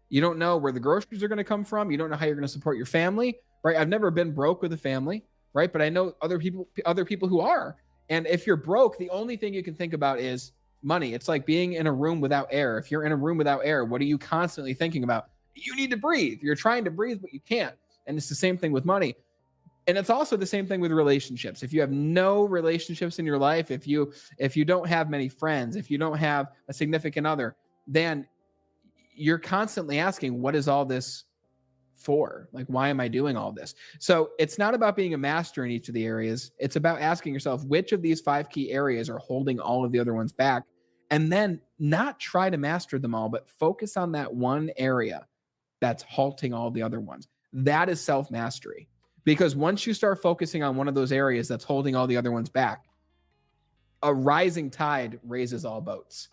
You don't know where the groceries are going to come from. You don't know how you're going to support your family, right? I've never been broke with a family, right? But I know other people who are. And if you're broke, the only thing you can think about is money. It's like being in a room without air. If you're in a room without air, what are you constantly thinking about? You need to breathe. You're trying to breathe, but you can't. And it's the same thing with money. And it's also the same thing with relationships. If you have no relationships in your life, if you don't have many friends, if you don't have a significant other, then you're constantly asking, what is all this for? Like, why am I doing all this? So it's not about being a master in each of the areas. It's about asking yourself, which of these 5 key areas are holding all of the other ones back? And then not try to master them all, but focus on that one area that's halting all the other ones. That is self-mastery. Because once you start focusing on one of those areas that's holding all the other ones back, a rising tide raises all boats,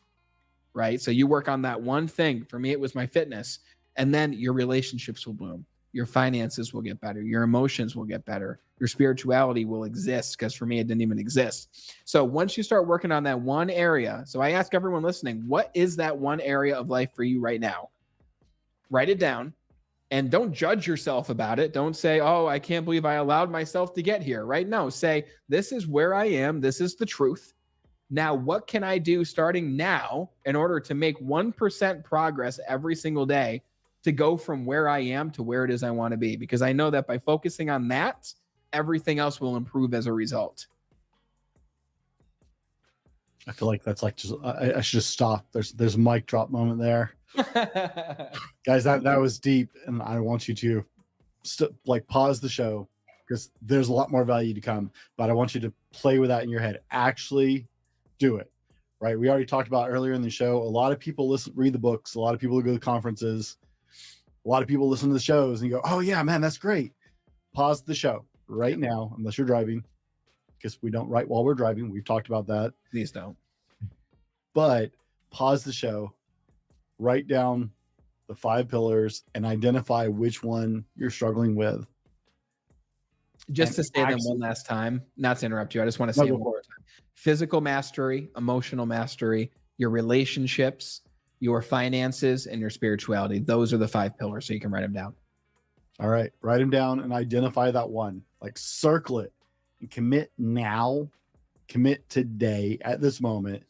right? So you work on that one thing. For me, it was my fitness. And then your relationships will bloom. Your finances will get better. Your emotions will get better. Your spirituality will exist, because for me, it didn't even exist. So once you start working on that one area, so I ask everyone listening, what is that one area of life for you right now? Write it down. And don't judge yourself about it. Don't say, oh, I can't believe I allowed myself to get here, right? No, say, this is where I am. This is the truth. Now, what can I do starting now in order to make 1% progress every single day to go from where I am to where it is I want to be? Because I know that by focusing on that, everything else will improve as a result. I feel like that's like just I should just stop. There's a mic drop moment there. Guys, that was deep, and I want you to pause the show, because there's a lot more value to come, but I want you to play with that in your head. Actually do it, right? We already talked about earlier in the show, a lot of people read the books, a lot of people go to conferences, a lot of people listen to the shows and you go, oh yeah, man, that's great. Pause the show right now, unless you're driving, because we don't write while we're driving. We've talked about that. Please don't. But pause the show write down the 5 pillars and identify which one you're struggling with. Just to say them one last time, not to interrupt you, I just want to say it one more time. Physical mastery, emotional mastery, your relationships, your finances, and your spirituality. Those are the 5 pillars, so you can write them down. All right, write them down and identify that one. Like, circle it and commit now, commit today at this moment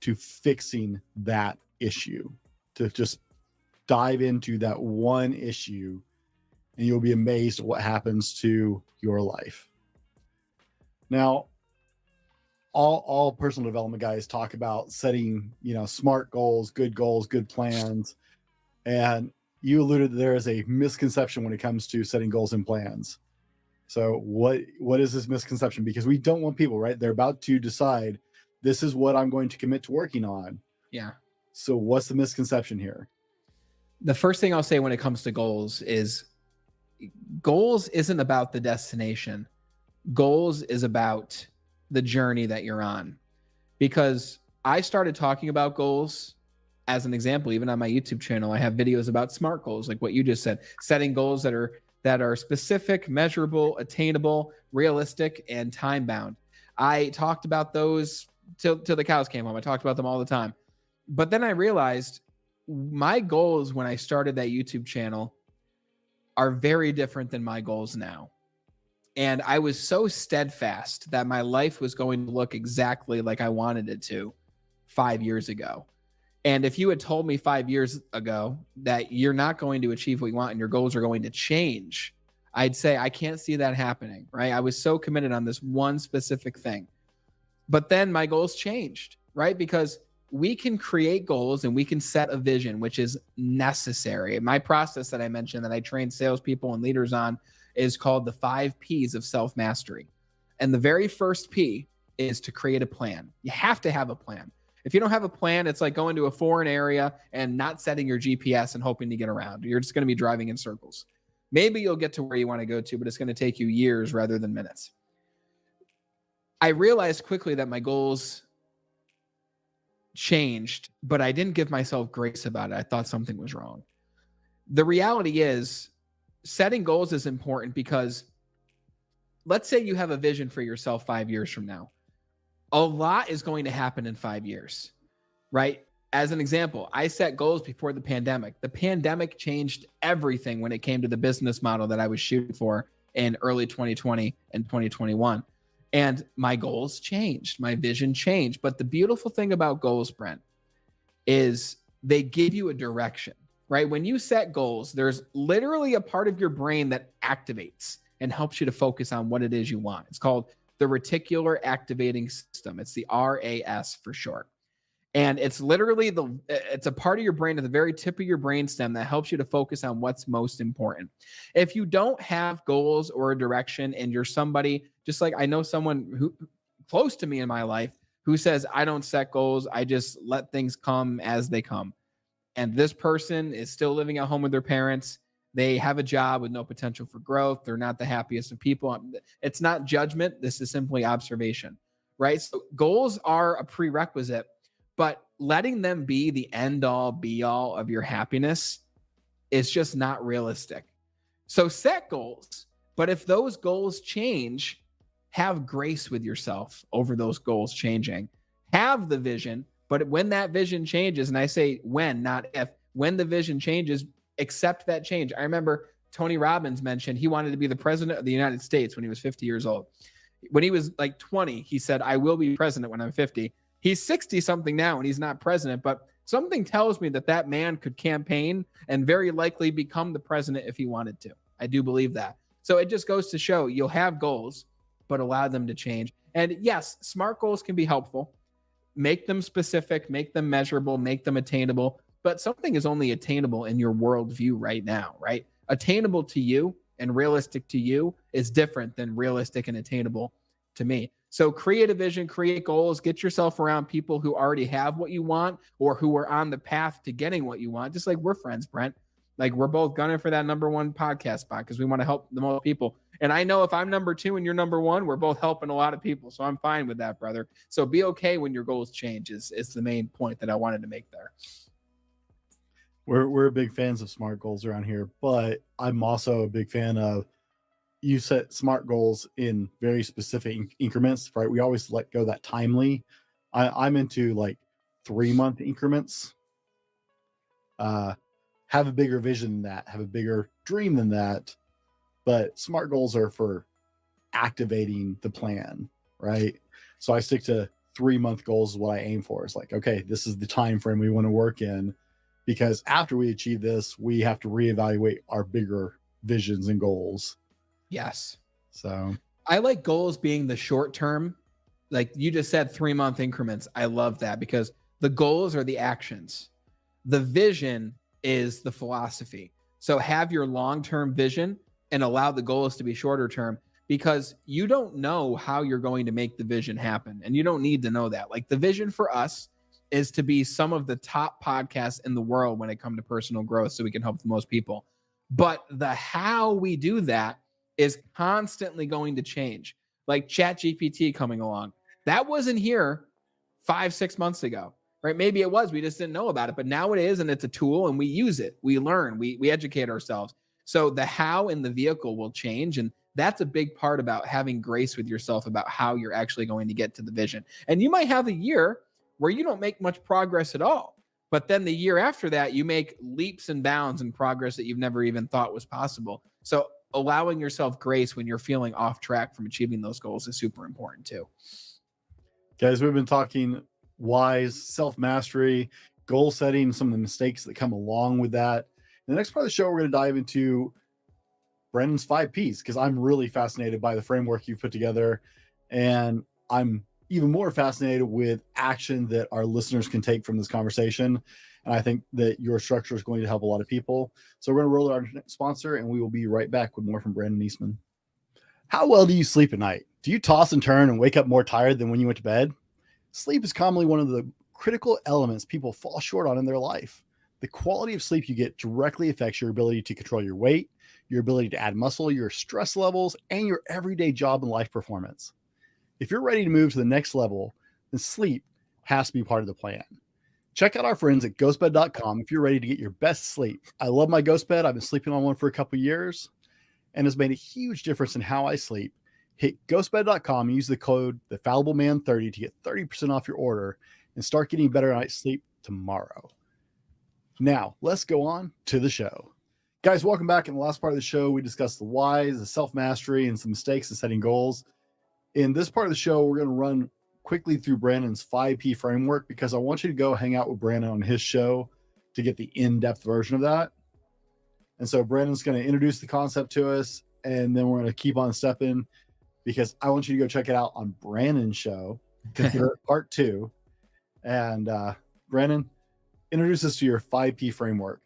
to fixing that issue, to just dive into that one issue, and you'll be amazed at what happens to your life. Now, all personal development guys talk about setting, smart goals, good plans. And you alluded there is a misconception when it comes to setting goals and plans. So what is this misconception? Because we don't want people, right? They're about to decide, this is what I'm going to commit to working on. Yeah. So what's the misconception here? The first thing I'll say when it comes to goals is goals isn't about the destination. Goals is about the journey that you're on. Because I started talking about goals as an example, even on my YouTube channel. I have videos about SMART goals, like what you just said, setting goals that are specific, measurable, attainable, realistic, and time bound. I talked about those till the cows came home. I talked about them all the time. But then I realized my goals when I started that YouTube channel are very different than my goals now. And I was so steadfast that my life was going to look exactly like I wanted it to 5 years ago. And if you had told me 5 years ago that you're not going to achieve what you want and your goals are going to change, I'd say I can't see that happening, right? I was so committed on this one specific thing. But then my goals changed, right? Because we can create goals and we can set a vision, which is necessary. My process that I mentioned that I train salespeople and leaders on is called the 5 P's of self-mastery. And the very first P is to create a plan. You have to have a plan. If you don't have a plan, it's like going to a foreign area and not setting your GPS and hoping to get around. You're just going to be driving in circles. Maybe you'll get to where you want to go to, but it's going to take you years rather than minutes. I realized quickly that my goals changed, but I didn't give myself grace about it. I thought something was wrong. The reality is, setting goals is important because let's say you have a vision for yourself 5 years from now. A lot is going to happen in 5 years, right? As an example, I set goals before the pandemic. The pandemic changed everything when it came to the business model that I was shooting for in early 2020 and 2021. And my goals changed. My vision changed. But the beautiful thing about goals, Brent, is they give you a direction, right? When you set goals, there's literally a part of your brain that activates and helps you to focus on what it is you want. It's called the reticular activating system. It's the RAS for short. And it's literally it's a part of your brain at the very tip of your brainstem that helps you to focus on what's most important. If you don't have goals or a direction and you're somebody, just like I know someone who close to me in my life who says, I don't set goals. I just let things come as they come. And this person is still living at home with their parents. They have a job with no potential for growth. They're not the happiest of people. It's not judgment. This is simply observation, right? So goals are a prerequisite, but letting them be the end all be all of your happiness is just not realistic. So set goals, but if those goals change, have grace with yourself over those goals changing. Have the vision, but when that vision changes, and I say when, not if, when the vision changes, accept that change. I remember Tony Robbins mentioned he wanted to be the president of the United States when he was 50 years old. When he was like 20, he said, I will be president when I'm 50. He's 60 something now and he's not president, but something tells me that man could campaign and very likely become the president if he wanted to. I do believe that. So it just goes to show you'll have goals, but allow them to change. And yes, SMART goals can be helpful. Make them specific, make them measurable, make them attainable. But something is only attainable in your worldview right now, right? Attainable to you and realistic to you is different than realistic and attainable to me. So create a vision, create goals, get yourself around people who already have what you want or who are on the path to getting what you want. Just like we're friends, Brent. Like we're both gunning for that #1 podcast spot because we want to help the most people. And I know if I'm number 2 and you're number 1, we're both helping a lot of people. So I'm fine with that, brother. So be okay when your goals change is the main point that I wanted to make there. We're big fans of SMART goals around here, but I'm also a big fan of you set SMART goals in very specific increments, right? We always let go that timely. I'm into like 3-month increments. Have a bigger vision than that, have a bigger dream than that. But SMART goals are for activating the plan, right? So I stick to 3-month goals is what I aim for. It's like, okay, this is the time frame we want to work in, because after we achieve this, we have to reevaluate our bigger visions and goals. Yes. So I like goals being the short term. Like you just said, 3-month increments. I love that because the goals are the actions. The vision is the philosophy. So have your long-term vision and allow the goals to be shorter term, because you don't know how you're going to make the vision happen. And you don't need to know that. Like the vision for us is to be some of the top podcasts in the world when it comes to personal growth so we can help the most people. But the how we do that is constantly going to change. Like ChatGPT coming along. That wasn't here 5-6 months ago, right? Maybe it was, we just didn't know about it, but now it is, and it's a tool and we use it. We learn, we educate ourselves. So the how in the vehicle will change. And that's a big part about having grace with yourself about how you're actually going to get to the vision. And you might have a year where you don't make much progress at all. But then the year after that, you make leaps and bounds in progress that you've never even thought was possible. So allowing yourself grace when you're feeling off track from achieving those goals is super important too. guys, we've been talking wise, self-mastery, goal setting, some of the mistakes that come along with that. In the next part of the show, we're going to dive into Brandon's 5 Ps, because I'm really fascinated by the framework you've put together. And I'm even more fascinated with action that our listeners can take from this conversation. And I think that your structure is going to help a lot of people. So we're going to roll our sponsor, and we will be right back with more from Brandon Eastman. How well do you sleep at night? Do you toss and turn and wake up more tired than when you went to bed? Sleep is commonly one of the critical elements people fall short on in their life. The quality of sleep you get directly affects your ability to control your weight, your ability to add muscle, your stress levels, and your everyday job and life performance. If you're ready to move to the next level, then sleep has to be part of the plan. Check out our friends at ghostbed.com if you're ready to get your best sleep. I love my ghost bed. I've been sleeping on one for a couple years, and has made a huge difference in how I sleep. Hit ghostbed.com and use the code TheFallibleMan30 to get 30% off your order and start getting better night's sleep tomorrow. Now, let's go on to the show. Guys, welcome back. In the last part of the show, we discussed the whys, the self-mastery, and some mistakes in setting goals. In this part of the show, we're going to run quickly through Brandon's 5P framework, because I want you to go hang out with Brandon on his show to get the in-depth version of that. And so Brandon's going to introduce the concept to us, and then we're going to keep on stepping, because I want you to go check it out on Brandon's show. Consider it part 2. And Brandon, introduce us to your 5P framework.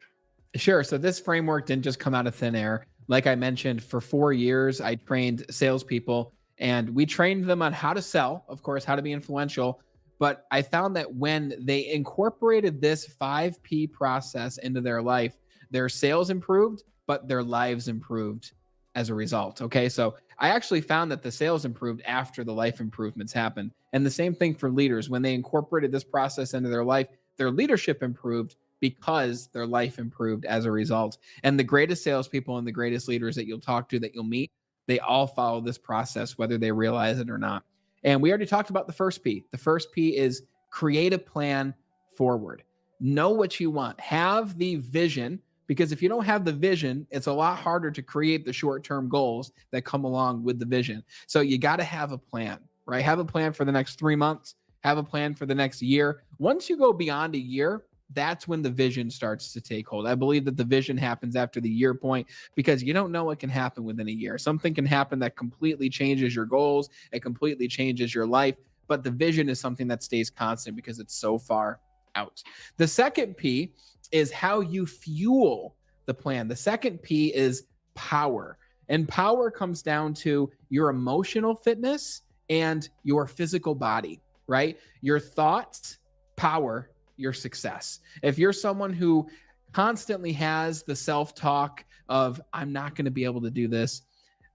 Sure. So this framework didn't just come out of thin air. Like I mentioned, for 4 years, I trained salespeople, and we trained them on how to sell, of course, how to be influential. But I found that when they incorporated this 5P process into their life, their sales improved, but their lives improved as a result. Okay. So I actually found that the sales improved after the life improvements happened. And the same thing for leaders. When they incorporated this process into their life, their leadership improved because their life improved as a result. And the greatest salespeople and the greatest leaders that you'll talk to, that you'll meet, they all follow this process, whether they realize it or not. And we already talked about the first P. The first P is create a plan forward. Know what you want. Have the vision, because if you don't have the vision, it's a lot harder to create the short-term goals that come along with the vision. So you got to have a plan, right? Have a plan for the next 3 months. Have a plan for the next year. Once you go beyond a year, that's when the vision starts to take hold. I believe that the vision happens after the year point, because you don't know what can happen within a year. Something can happen that completely changes your goals. It completely changes your life. But the vision is something that stays constant because it's so far out. The second P is how you fuel the plan. The second P is power. And power comes down to your emotional fitness and your physical body, right? Your thoughts power your success. If you're someone who constantly has the self-talk of, I'm not going to be able to do this,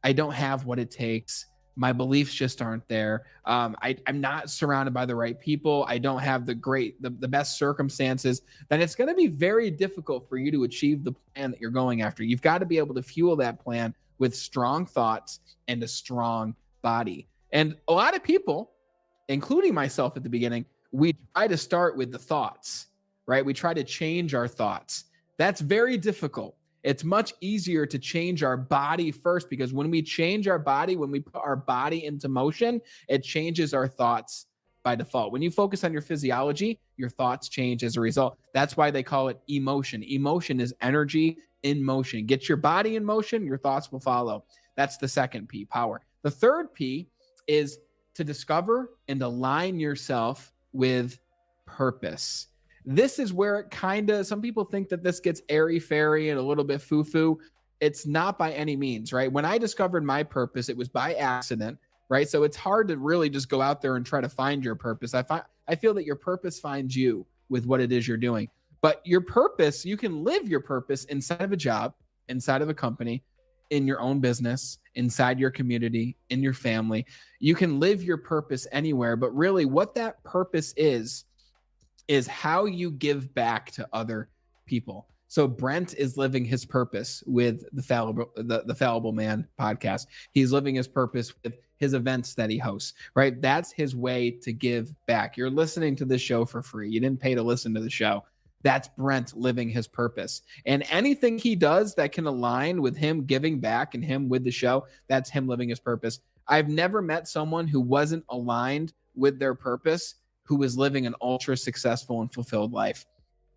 I don't have what it takes, My beliefs just aren't there. I'm not surrounded by the right people. I don't have the best circumstances. Then it's going to be very difficult for you to achieve the plan that you're going after. You've got to be able to fuel that plan with strong thoughts and a strong body. And a lot of people, including myself at the beginning, we try to start with the thoughts, right? We try to change our thoughts. That's very difficult. It's much easier to change our body first, because when we change our body, when we put our body into motion, it changes our thoughts by default. When you focus on your physiology, your thoughts change as a result. That's why they call it emotion. Emotion is energy in motion. Get your body in motion, your thoughts will follow. That's the second P, power. The third P is to discover and align yourself with purpose. This is where it kind of, some people think that this gets airy-fairy and a little bit foo-foo. It's not by any means, right? When I discovered my purpose, it was by accident, right? So it's hard to really just go out there and try to find your purpose. I feel that your purpose finds you with what it is you're doing. But your purpose, you can live your purpose inside of a job, inside of a company, in your own business, inside your community, in your family. You can live your purpose anywhere, but really what that purpose is how you give back to other people. So Brent is living his purpose with the Fallible Man podcast. He's living his purpose with his events that he hosts, right? That's his way to give back. You're listening to this show for free. You didn't pay to listen to the show. That's Brent living his purpose. And anything he does that can align with him giving back and him with the show, that's him living his purpose. I've never met someone who wasn't aligned with their purpose who was living an ultra successful and fulfilled life.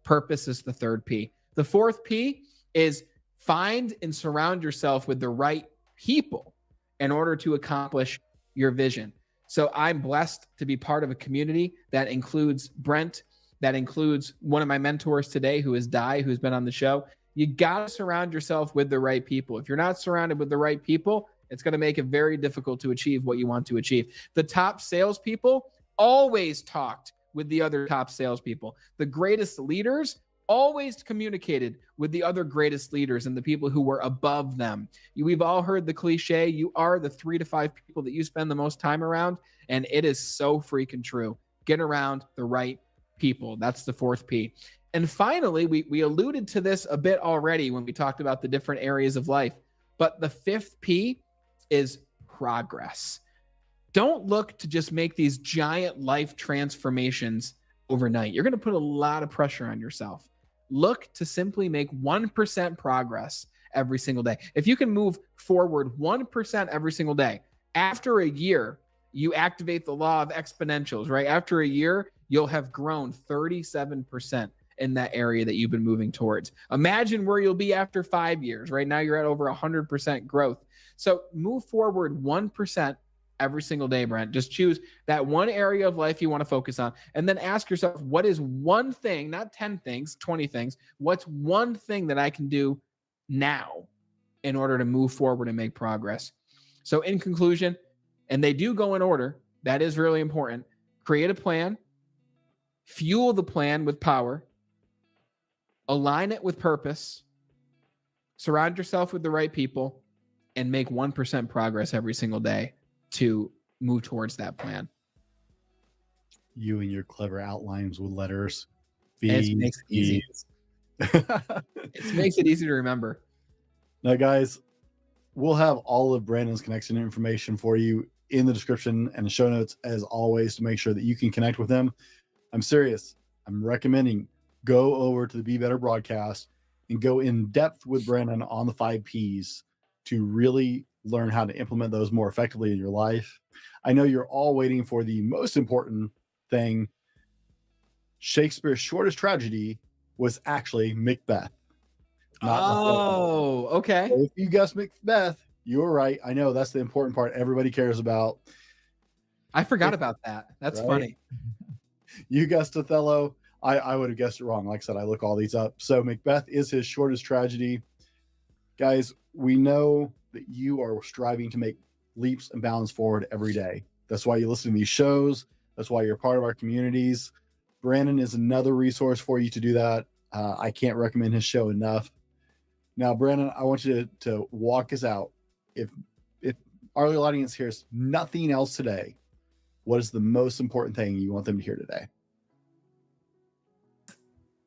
Purpose is the third P. The fourth P is find and surround yourself with the right people in order to accomplish your vision. So I'm blessed to be part of a community that includes Brent, that includes one of my mentors today, who is Di, who's been on the show. You got to surround yourself with the right people. If you're not surrounded with the right people, it's going to make it very difficult to achieve what you want to achieve. The top salespeople always talked with the other top salespeople. The greatest leaders always communicated with the other greatest leaders and the people who were above them. We've all heard the cliche, you are the 3 to 5 people that you spend the most time around, and it is so freaking true. Get around the right people. That's the fourth P. And finally, we alluded to this a bit already when we talked about the different areas of life, but the fifth P is progress. Don't look to just make these giant life transformations overnight. You're going to put a lot of pressure on yourself. Look to simply make 1% progress every single day. If you can move forward 1% every single day, after a year, you activate the law of exponentials, right? After a year, you'll have grown 37% in that area that you've been moving towards. Imagine where you'll be after 5 years. Right now, you're at over 100% growth. So move forward 1% every single day, Brent. Just choose that one area of life you want to focus on, and then ask yourself, what is one thing, not 10 things, 20 things, what's one thing that I can do now in order to move forward and make progress? So in conclusion, and they do go in order, that is really important, create a plan, fuel the plan with power, align it with purpose, surround yourself with the right people, and make 1% progress every single day to move towards that plan. You and your clever outlines with letters. It makes it easy. It makes it easy to remember. Now, guys, we'll have all of Brandon's connection information for you in the description and the show notes, as always, to make sure that you can connect with him. I'm serious. I'm recommending go over to the Be Better broadcast and go in depth with Brandon on the 5 Ps to really learn how to implement those more effectively in your life. I know you're all waiting for the most important thing. Shakespeare's shortest tragedy was actually Macbeth. Okay. So if you guessed Macbeth, you were right. I know that's the important part everybody cares about. I forgot about that. That's right? Funny. You guessed Othello. I would have guessed it wrong. Like I said, I look all these up. So Macbeth is his shortest tragedy. Guys, we know that you are striving to make leaps and bounds forward every day. That's why you listen to these shows. That's why you're part of our communities. Brandon is another resource for you to do that. I can't recommend his show enough. Now, Brandon, I want you to walk us out. If our little audience hears nothing else today, what is the most important thing you want them to hear today?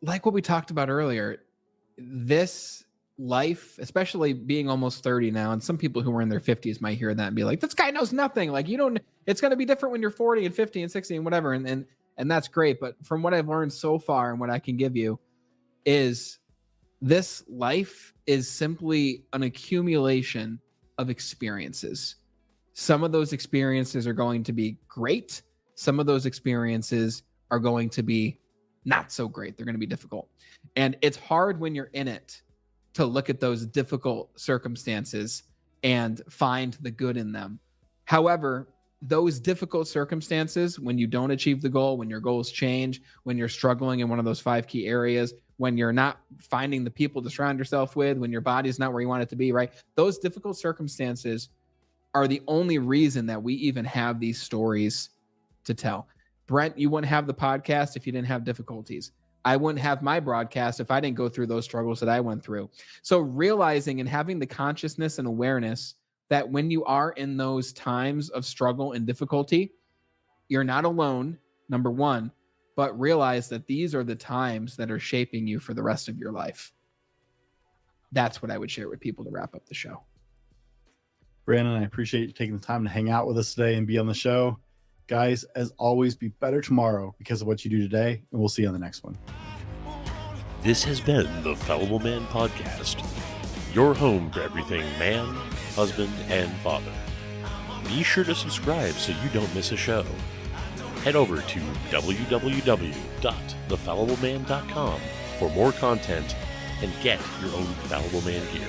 Like what we talked about earlier, this life, especially being almost 30 now, and some people who are in their 50s might hear that and be like, this guy knows nothing. Like, you don't, it's going to be different when you're 40 and 50 and 60 and whatever. And that's great. But from what I've learned so far and what I can give you is this life is simply an accumulation of experiences. Some of those experiences are going to be great. Some of those experiences are going to be not so great. They're going to be difficult. And it's hard when you're in it to look at those difficult circumstances and find the good in them. However, those difficult circumstances, when you don't achieve the goal, when your goals change, when you're struggling in one of those 5 key areas, when you're not finding the people to surround yourself with, when your body's not where you want it to be, right? Those difficult circumstances are the only reason that we even have these stories to tell. Brent, you wouldn't have the podcast if you didn't have difficulties. I wouldn't have my broadcast if I didn't go through those struggles that I went through. So realizing and having the consciousness and awareness that when you are in those times of struggle and difficulty, you're not alone, number one, but realize that these are the times that are shaping you for the rest of your life. That's what I would share with people to wrap up the show. Brandon, I appreciate you taking the time to hang out with us today and be on the show. Guys, as always, be better tomorrow because of what you do today, and we'll see you on the next one. This has been the Fallible Man Podcast, your home for everything man, husband, and father. Be sure to subscribe so you don't miss a show. Head over to www.thefallibleman.com for more content and get your own Fallible Man gear.